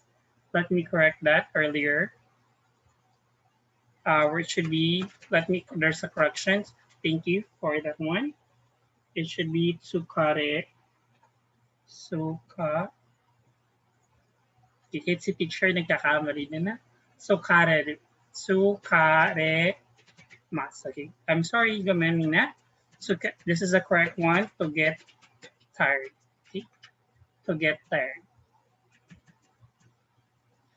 Let me correct that earlier. It should be, there's a correction. Thank you for that one. It should be tsukare, suka. Kahit si teacher nagkakamali din na. Tsukare, tsukare mas. Okay. I'm sorry, Gamemina. This is the correct one to get tired. Okay. To get tired.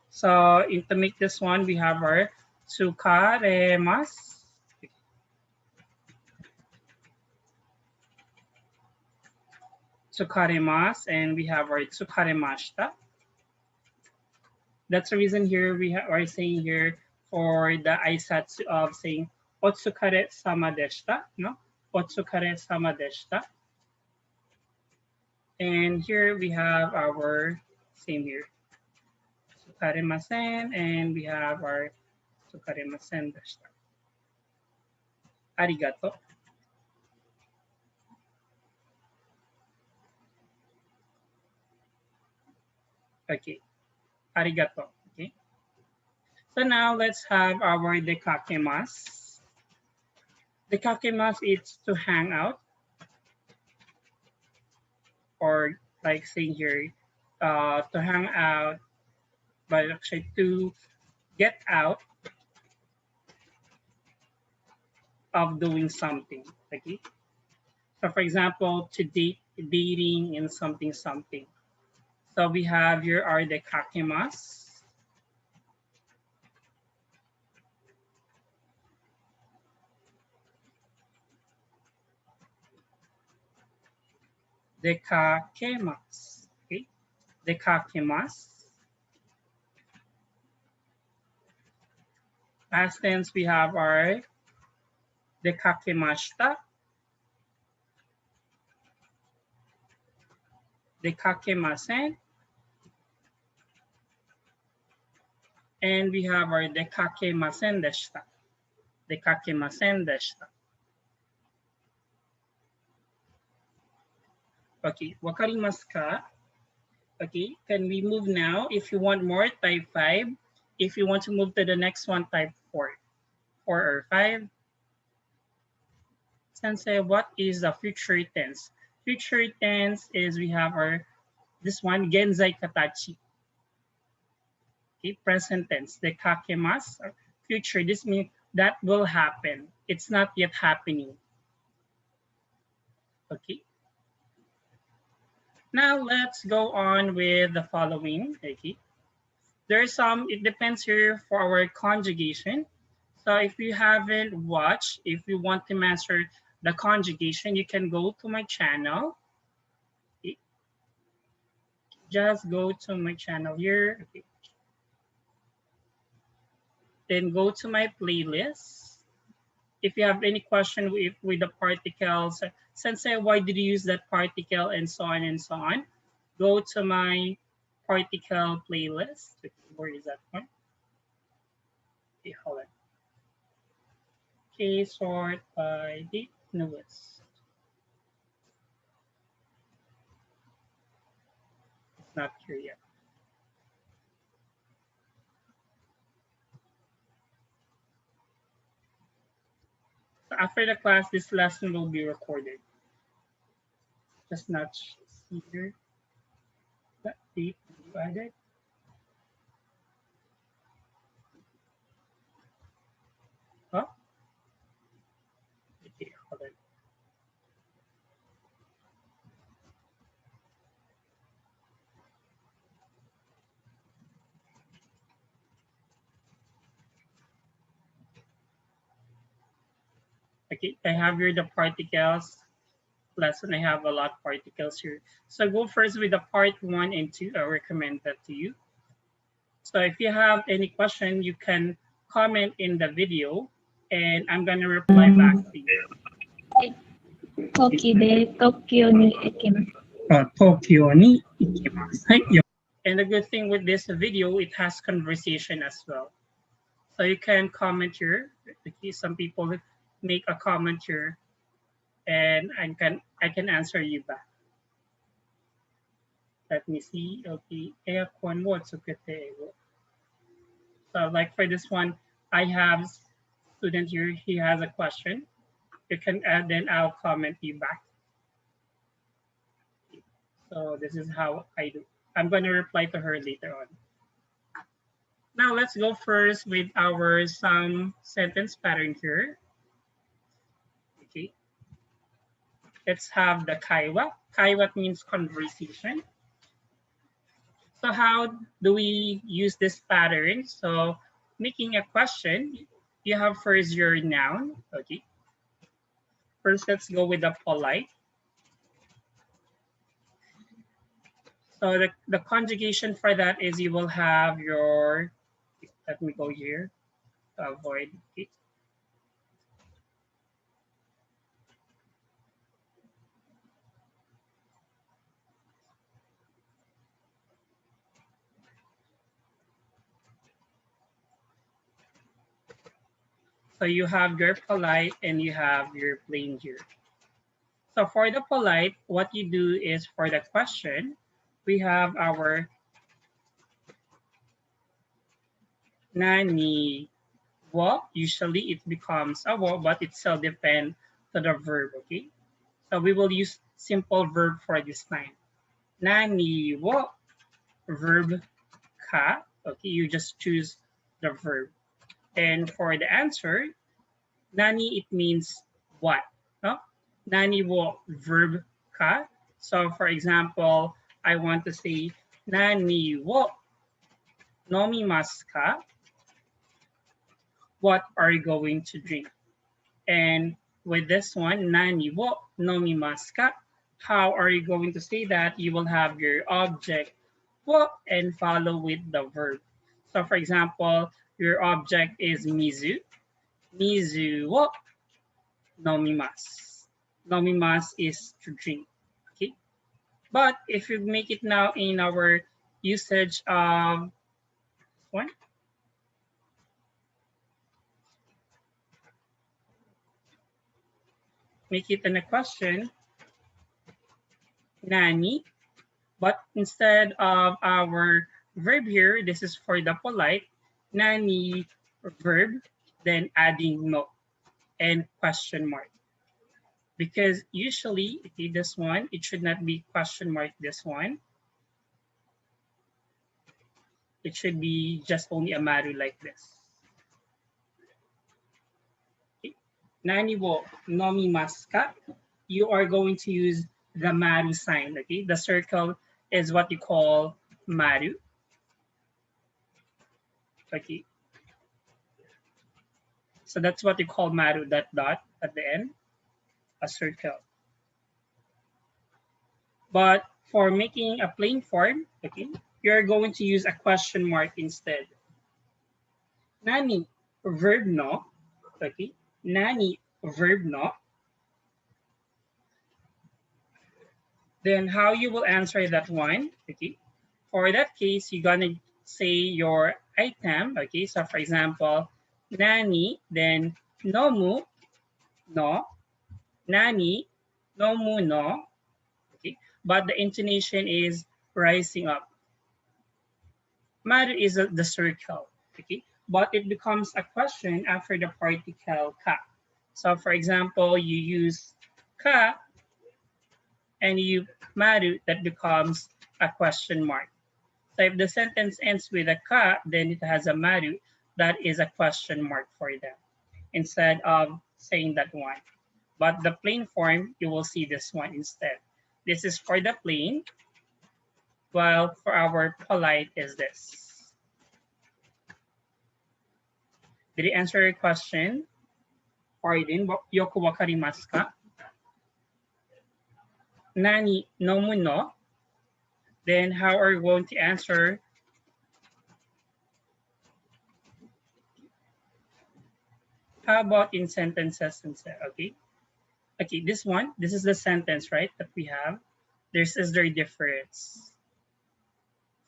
So to make this one, we have our tsukaremas. Tsukaremas, and we have our tsukaremashita. That's the reason here we are saying here for the aisatsu of saying otsukare sama deshita, no? Otsukare sama deshita. And here we have our same here. Tsukaremasen, and we have our tsukaremasen deshita. Arigato. Okay. Arigato. Okay. So now let's have our dekakemas. Dekakemas is to hang out, or like saying here, to hang out, but actually to get out of doing something. Okay. So for example, to dating in something something. So we have here are the kakemas. The kakemas. Okay. The kakemas. Past tense we have our the kakemashita. The kakemasen. And we have our the kakemasen deshita. The kakemasen deshita. Okay, wakarimasu ka? Okay, can we move now? If you want more, type 5. If you want to move to the next one, type 4. 4 or 5. Sensei, what is the future tense? Future tense is we have our, this one, genzai katachi. Okay, present tense, the kakemas. Future, this means that will happen. It's not yet happening. Okay. Now let's go on with the following. Okay. There's some, it depends here for our conjugation. So if you haven't watched, if you want to master the conjugation, you can go to my channel. Okay. just go to my channel here. Okay. Then go to my playlist. If you have any question with the particles, Sensei, why did you use that particle and so on and so on? Go to my particle playlist. Okay, where is that one? Okay, hold on. Okay, sort by the newest. It's not here yet. So after the class, this lesson will be recorded. Just not see here. That date you added. Oh, okay, hold on. Okay, I have here the particles lesson. I have a lot of particles here. So go first with the part 1 and 2. I recommend that to you. So if you have any question, you can comment in the video and I'm going to reply back to you. Toki de Tokyo ni ikimasu. Tokyo ni ikimasu. And the good thing with this video, it has conversation as well. So you can comment here. Some people make a comment here and I can answer you back. Let me see. Okay. So like for this one, I have student here. He has a question. You can add, then I'll comment you back. So this is how I do. I'm going to reply to her later on. Now let's go first with our some sentence pattern here. Okay. Let's have the kaiwa. Kaiwa means conversation. So how do we use this pattern? So making a question, you have first your noun. Okay. First, let's go with the polite. So the conjugation for that is you will have your, let me go here to avoid it. So you have your polite and you have your plain here. So for the polite, what you do is for the question, we have our nani wo. Usually it becomes a wo, but it still depends to the verb, okay? So we will use simple verb for this time. Nani wo, verb ka. Okay, you just choose the verb. And for the answer, nani, it means what? No? Nani wo, verb ka. So for example, I want to say nani wo nomimasu ka? What are you going to drink? And with this one, nani wo nomimasu ka? How are you going to say that? You will have your object wo and follow with the verb. So for example, your object is mizu. Mizu wo nomimasu. Nomimasu is to drink. Okay. But if you make it now in our usage of one, make it in a question, nani, but instead of our verb here, this is for the polite, nani verb, then adding no and question mark. Because usually, okay, this one, it should not be question mark this one. It should be just only a maru like this. Okay. Nani wo nomimasu ka? You are going to use the maru sign, okay? The circle is what you call maru. Okay. So that's what you call maru, that dot at the end, a circle. But For making a plain form, okay, you're going to use a question mark instead. Nani, verb no. Okay, nani, verb no. Then how you will answer that one, okay? For that case, you're gonna say your item, okay? So for example, nani, then nomu, no, nani, nomu, no, okay? But the intonation is rising up. Maru is the circle, okay? But it becomes a question after the particle ka. So for example, you use ka and you maru, that becomes a question mark. So if the sentence ends with a ka, then it has a maru, that is a question mark for them, instead of saying that one. But the plain form, you will see this one instead. This is for the plain, while for our polite is this. Did it answer your question? Pardon, yoku wakarimasu ka? Nani nomu no? Then how are you going to answer? How about in sentences instead? Okay. Okay, this is the sentence, right, that we have. There's is there difference.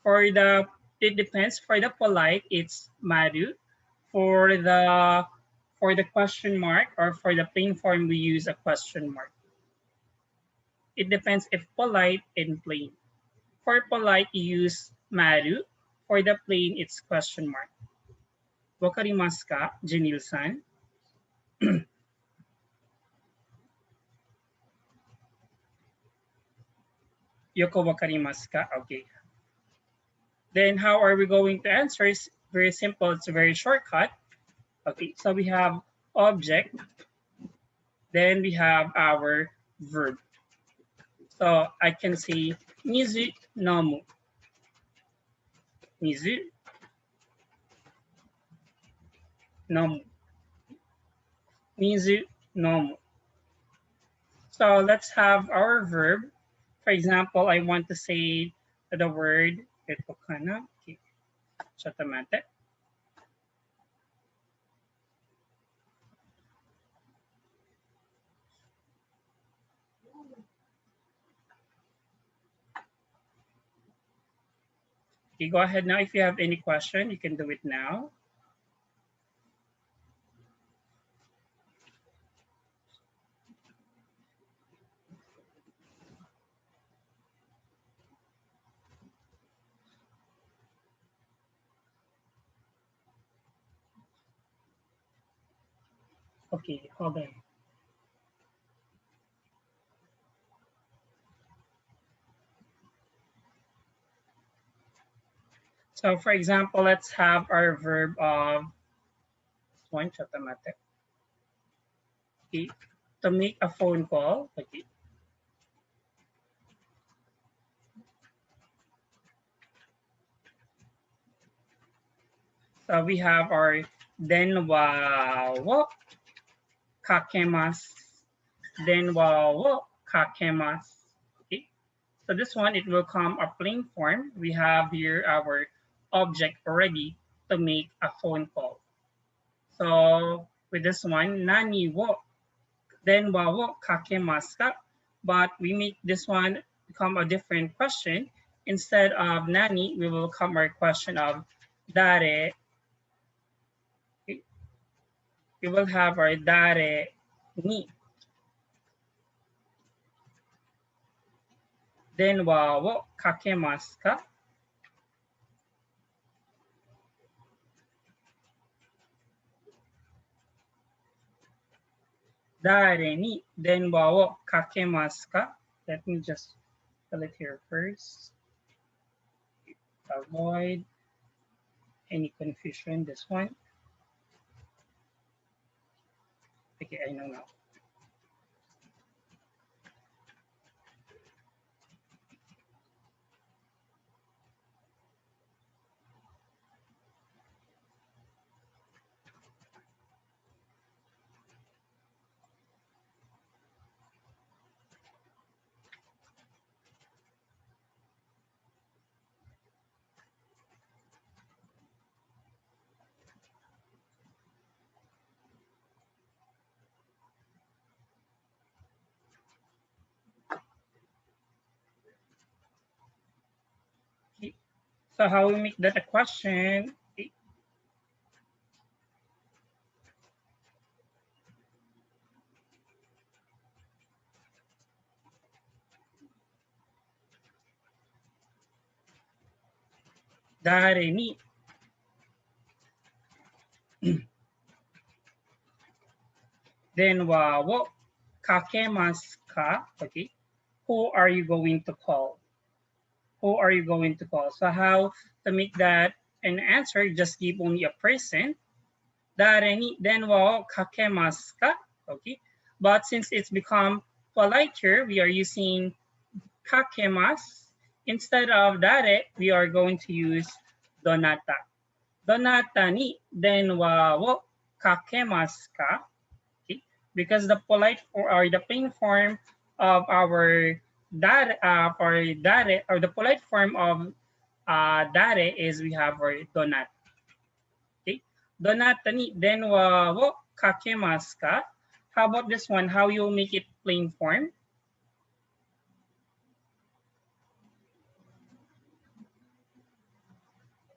For the, it depends. For the polite, it's maru. For the question mark or for the plain form, we use a question mark. It depends if polite and plain. For polite, you use maru. For the plain, it's question mark. Wakarimasu ka, Janil-san? Yoko wakarimasu ka? Okay. Then how are we going to answer? It's very simple. It's a very shortcut. Okay, so we have object, then we have our verb. So I can say mizu nomu. Mizu nomu. Mizu nomu. So let's have our verb. For example, I want to say the word ito kana. Okay. Chatamate. Okay, go ahead now. If you have any question, you can do it now. Okay, hold on. So for example, let's have our verb of one chatamate. Okay, to make a phone call. Okay. So we have our denwa wo kakemasu. Denwa wo kakemasu. Okay. So this one, it will come a plain form. We have here our object already to make a phone call. So with this one, nani wo denwa wo kakemasu ka? But we make this one become a different question. Instead of nani, we will come our question of dare. We will have our dare ni. Denwa wo kakemasu ka? Dare ni denwa wo kakemasu ka? Let me just spell it here first. Avoid any confusion. This one. Okay, I know now. So how we make that a question? Dare ni. Then wa wo kakemasu ka? Okay. Who are you going to call? Who are you going to call? So how to make that an answer? Just give only a person. Dare ni then wa kakemasu ka? Okay. But since it's become polite here, we are using kakemasu. Instead of dare, we are going to use donata. Donata ni then wa wo kakemasu ka? Okay. Because the polite or the plain form of our dare or the polite form of dare is we have our donat. Okay. Donata ni then wa wo kakemasu ka? How about this one? How you make it plain form?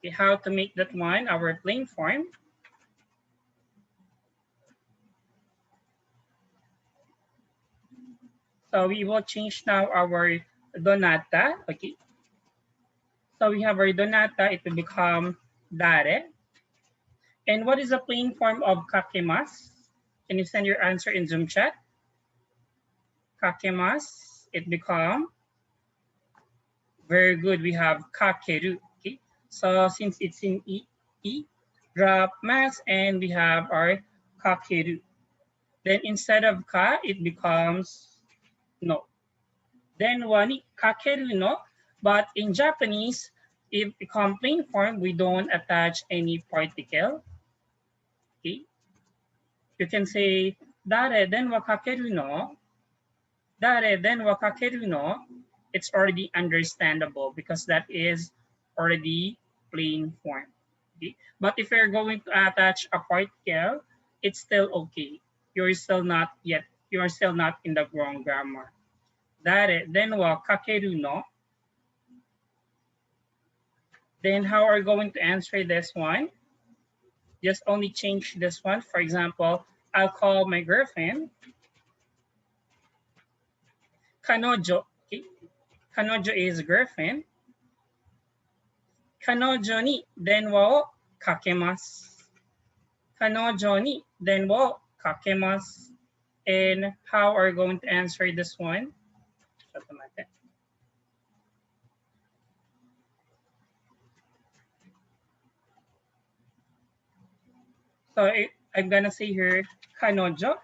Okay, how to make that one our plain form? So we will change now our donata. Okay. So we have our donata, it will become dare. And what is the plain form of kakemas? Can you send your answer in Zoom chat? Kakemas, it become very good. We have kakeru. Okay. So since it's in e, drop mas, and we have our kakeru. Then instead of ka, it becomes no. Then wani kakeru no, but in Japanese, if become plain form, we don't attach any particle. Okay. You can say dare den wa kakeru no. Dare den wa kakeru no. It's already understandable because that is already plain form. Okay. But if you're going to attach a particle, it's still okay. You're still not in the wrong grammar. Dare den wa kakeru no. Then how are you going to answer this one? Just only change this one. For example, I'll call my girlfriend Kanojo. Okay? Kanojo is girlfriend. Kanojo ni denwa wo kakemasu. Kanojo ni denwa wo kakemasu. And how are you going to answer this one? So I'm gonna say here kanojo.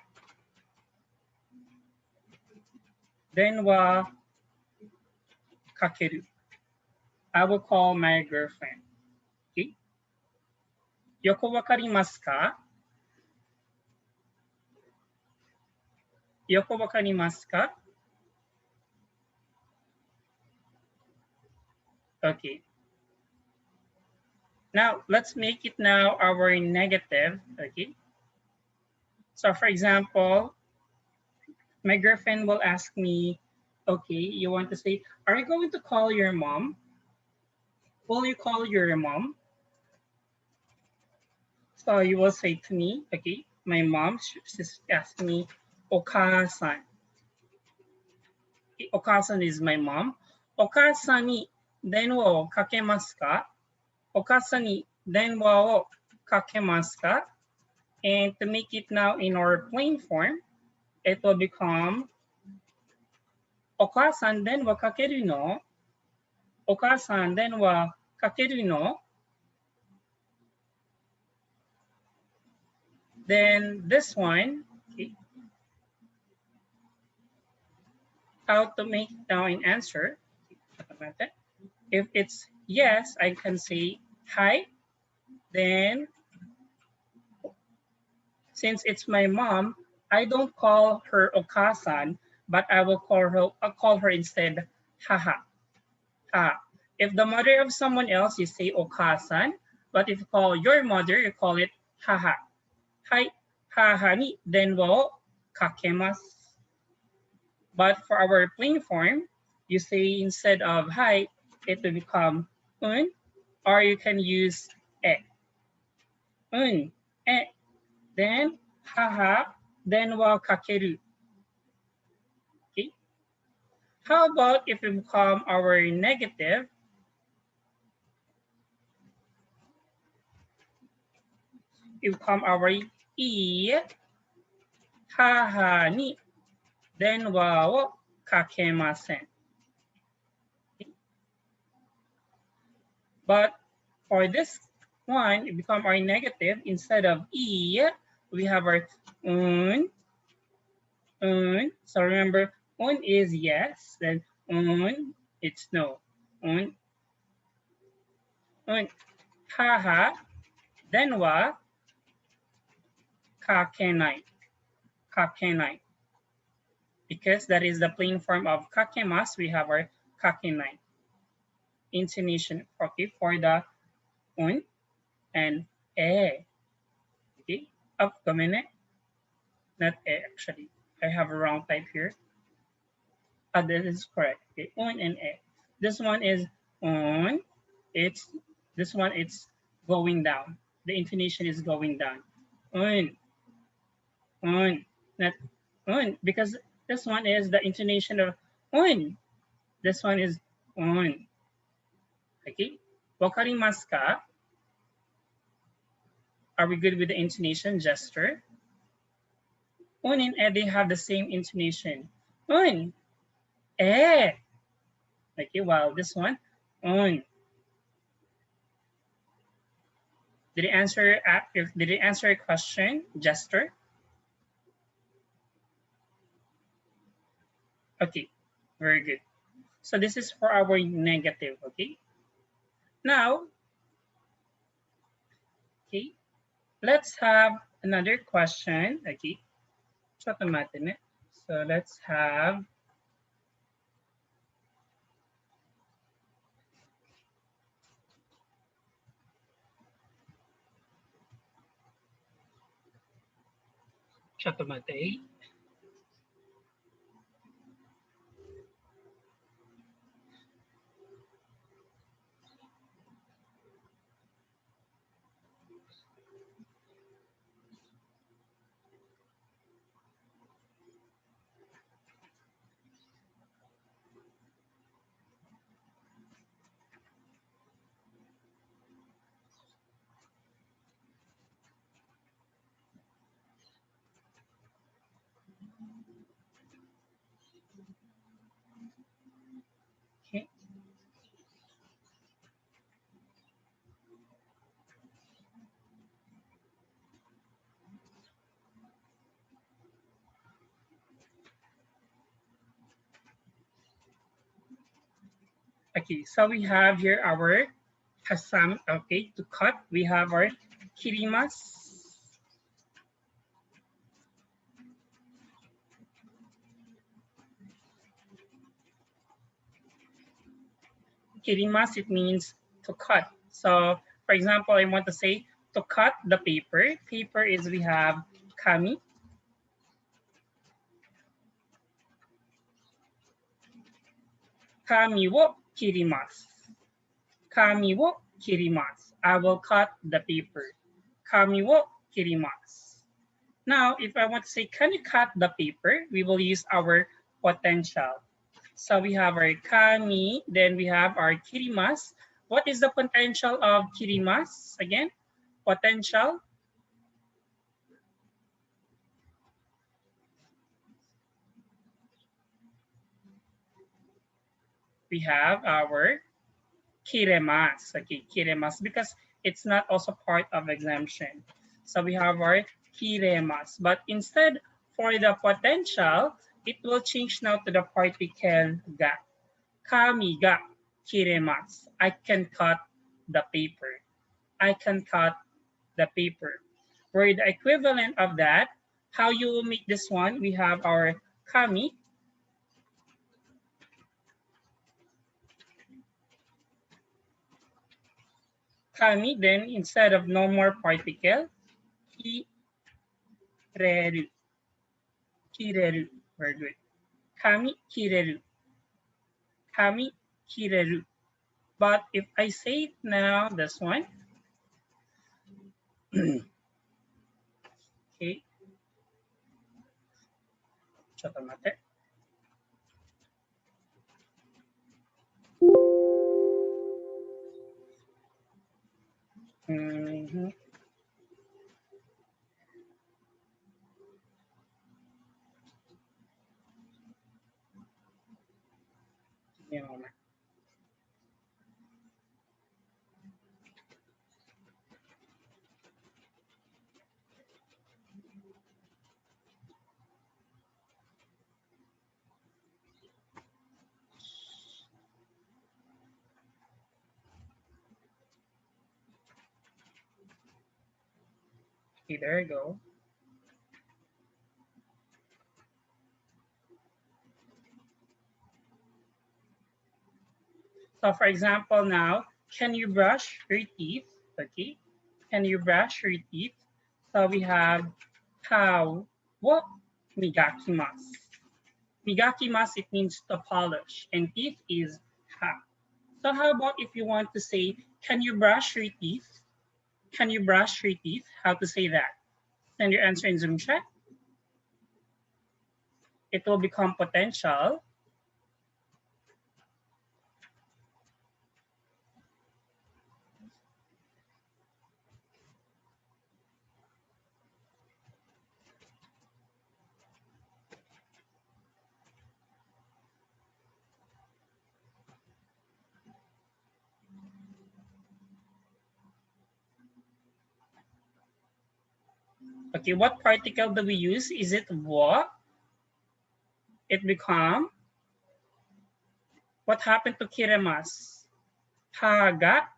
Denwa kakeru. I will call my girlfriend. Okay? Yoko wakarimasu ka? Yoko wakarimasu ka? Okay. Now let's make it now our negative. Okay. So for example, my girlfriend will ask me, okay, you want to say, are you going to call your mom? Will you call your mom? So you will say to me, okay, my mom, she's asking me, Okasan. Okasan is my mom. Okasan ni denwa wo kakemasu ka? Okasan ni denwa wo kakemasu ka? And to make it now in our plain form, it will become Okasan den wa kakeru no? Okasan den wa kakeru no? Then this one, okay, how to make now an answer. If it's yes, I can say hi. Then since it's my mom, I don't call her Okasan, but I will call her instead haha. Ha. If the mother of someone else, you say Okasan, but if you call your mother, you call it haha. Hi, haha ni denwa wo kakemasu. But for our plain form, you say instead of hi, it will become un. or you can use e. E. Then haha, then wa kakeru. Okay. How about if we become our negative? It become our I, haha ni, then wa wo kakemasen. Okay. But for this one, it become our negative. Instead of I, we have our un. So remember, un is yes, then it's no. Un, haha, then wa, kakenai, kakenai. Because that is the plain form of kakemas, we have our kakenai. Intonation, okay, for the un and e. Okay, up a minute, not e actually. I have a wrong type here. This is correct. Okay, un and e. This one is on. It's this one. It's going down. The intonation is going down. Un, not un, because this one is the intonation of un. This one is un. Okay. Wakarimasu ka? Are we good with the intonation gesture? Un and e, they have the same intonation. Un, e. Okay, while this one, un. Did it answer? Did it answer a question, gesture? Okay, very good. So this is for our negative. Okay. Now, okay, let's have another question. Okay, so let's have chatomate. Okay. Okay, so we have here our hasam. Okay, to cut, we have our kirimas. Kirimas, it means to cut. So, for example, I want to say to cut the paper. Paper is we have kami. Kami wo kirimasu. Kami wo kirimasu. I will cut the paper. Kami wo kirimasu. Now, if I want to say, can you cut the paper? We will use our potential. So we have our kami, then we have our kirimasu. What is the potential of kirimasu? Again, potential. We have our kiremas. Okay, kiremas, because it's not also part of exemption. So we have our kiremas. But instead, for the potential, it will change now to the particle ga. Kami ga kiremas. I can cut the paper. I can cut the paper. For the equivalent of that, how you will make this one, we have our kami. Kami, then instead of no more particle, kireru. Kireru. Very good. Kami kireru. Kami kireru. But if I say it now, this one, okay, chocolate. Mhm. Give me a moment. Okay, there you go. So for example now, can you brush your teeth? Okay, can you brush your teeth? So we have how, what, migakimasu. Migakimasu, it means to polish, and teeth is ha. So how about if you want to say, can you brush your teeth? Can you brush your teeth? How to say that? Send your answer in Zoom chat. It will become potential. Okay, what particle do we use? Is it what? It become, what happened to kiremas? Haga,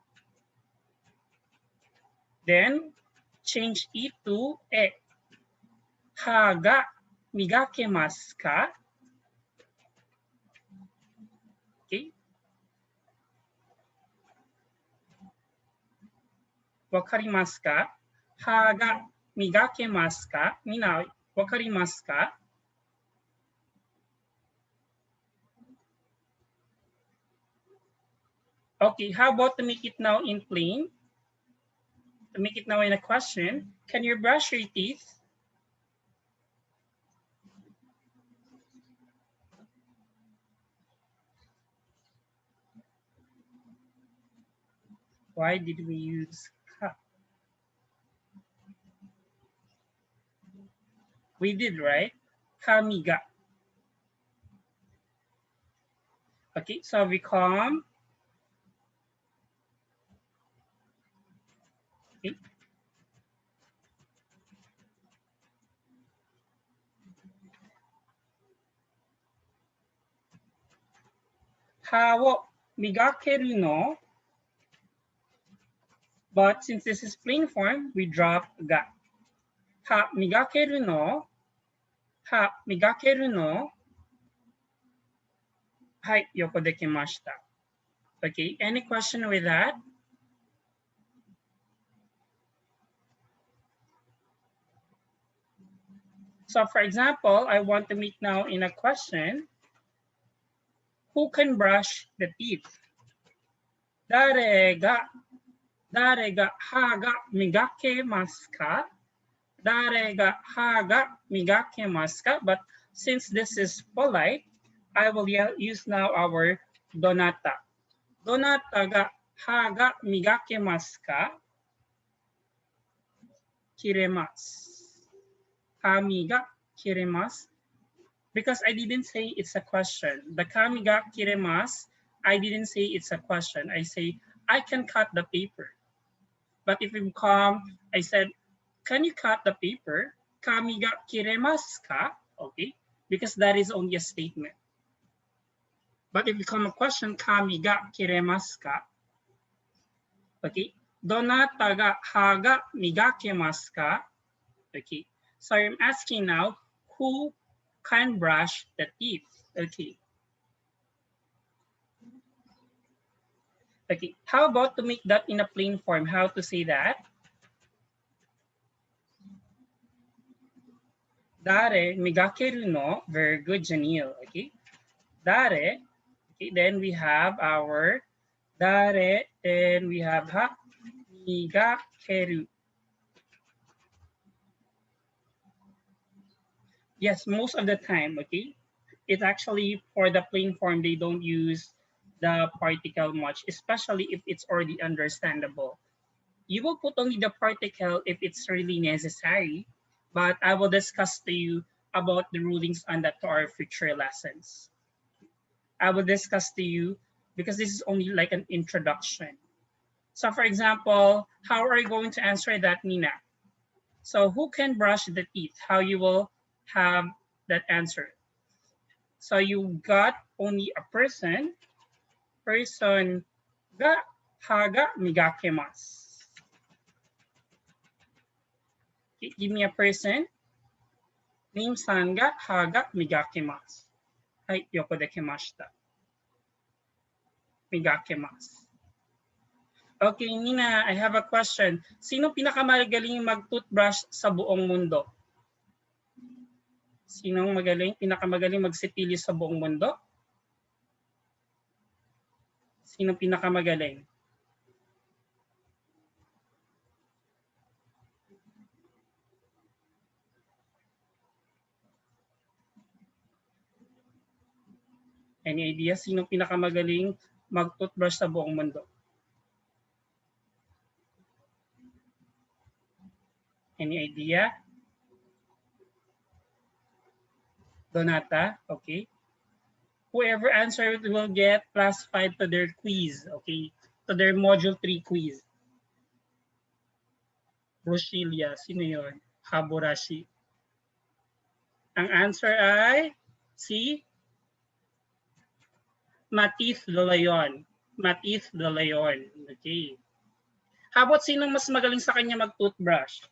then change it to e. Haga migakemasu ka? Okay, wakarimasu ka? Haga migakemasu ka? Mina, wakarimasu ka? Okay, how about to make it now in plain? To make it now in a question, can you brush your teeth? Why did we use ka? We did, right? Kamiga. Okay, so we come. Okay. Ha wo migakeru no? But since this is plain form, we drop ga. Ha migakeru no? Ha migakeru no? Hai, yoko dekimashita. Okay, any question with that? So for example, I want to make now in a question, who can brush the teeth? Dare ga ha ga migakemasu ka? Dare ga ha ga migakemasu ka? But since this is polite, I will use now our donata. Donata ga ha ga migakemasu ka? Kiremasu. Kami ga kiremasu. Because I didn't say it's a question. The kami ga kiremasu, I didn't say it's a question. I say, I can cut the paper. But if you come, I said, can you cut the paper? Kami ga kiremasu ka? Okay, because that is only a statement. But if you come a question, kami ga kiremasu ka? Okay, donata ga ha ga migakemasu ka? Okay, so I'm asking now, who can brush the teeth? Okay. Okay, how about to make that in a plain form? How to say that? Dare migakeru no. Very good, Janil. Okay. Dare. Okay, then we have our Dare, and we have ha, migakeru. Yes, most of the time, okay? It's actually for the plain form, they don't use the particle much, especially if it's already understandable. You will put only the particle if it's really necessary, but I will discuss to you about the rulings on that to our future lessons. I will discuss to you because this is only like an introduction. So for example, how are you going to answer that, Nina? So who can brush the teeth? How you will have that answer? So you got only a person. Person ga haga migakimasu. Give me a person. Name san ga haga migakimasu. Hai, yoko dekimashita. Migakimasu. Okay, Nina, I have a question. Sino pinakamagaling mag-toothbrush sa buong mundo? Sinong pinakamagaling magsipilis sa buong mundo? Sino pinakamagaling? Any idea sino pinakamagaling mag-toothbrush sa buong mundo? Any idea? Donata, okay. Whoever answered will get +5 to their quiz, okay? To their module 3 quiz. Roselia, sino yun? Haburashi. Ang answer ay si Matith de Leon. Matith de Leon. Okay. How about sinong mas magaling sa kanya mag-toothbrush?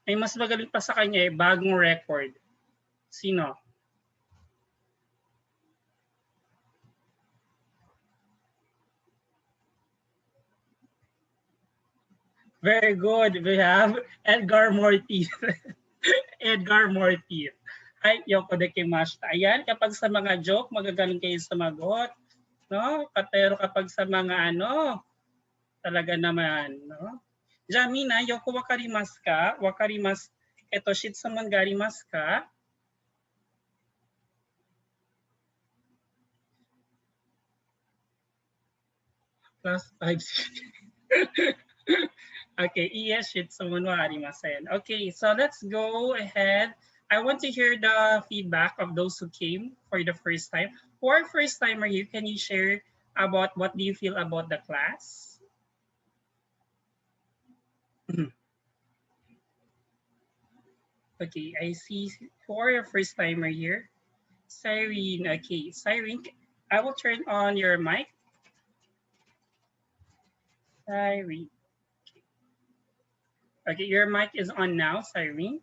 May mas magaling pa sa kanya eh, bagong record. Sino? Very good. We have Edgar Mortiz. Edgar Mortiz. Ay, yoko de kimashita. Ayan, kapag sa mga joke, magagaling kayo sumagot. No? Pero kapag sa mga ano, talaga naman. No? Jamina, yoko wakarimasu ka? Wakarimasu. Eto, shitsuman ga arimasu ka? +5. Okay, yes, shitsuman wa arimasen. Okay, so let's go ahead. I want to hear the feedback of those who came for the first time. Who are first timer here, can you share about what do you feel about the class? Okay, I see who are your first timer here. Cyrene, okay, Cyrene, I will turn on your mic. Cyrene. Okay, your mic is on now, Cyrene.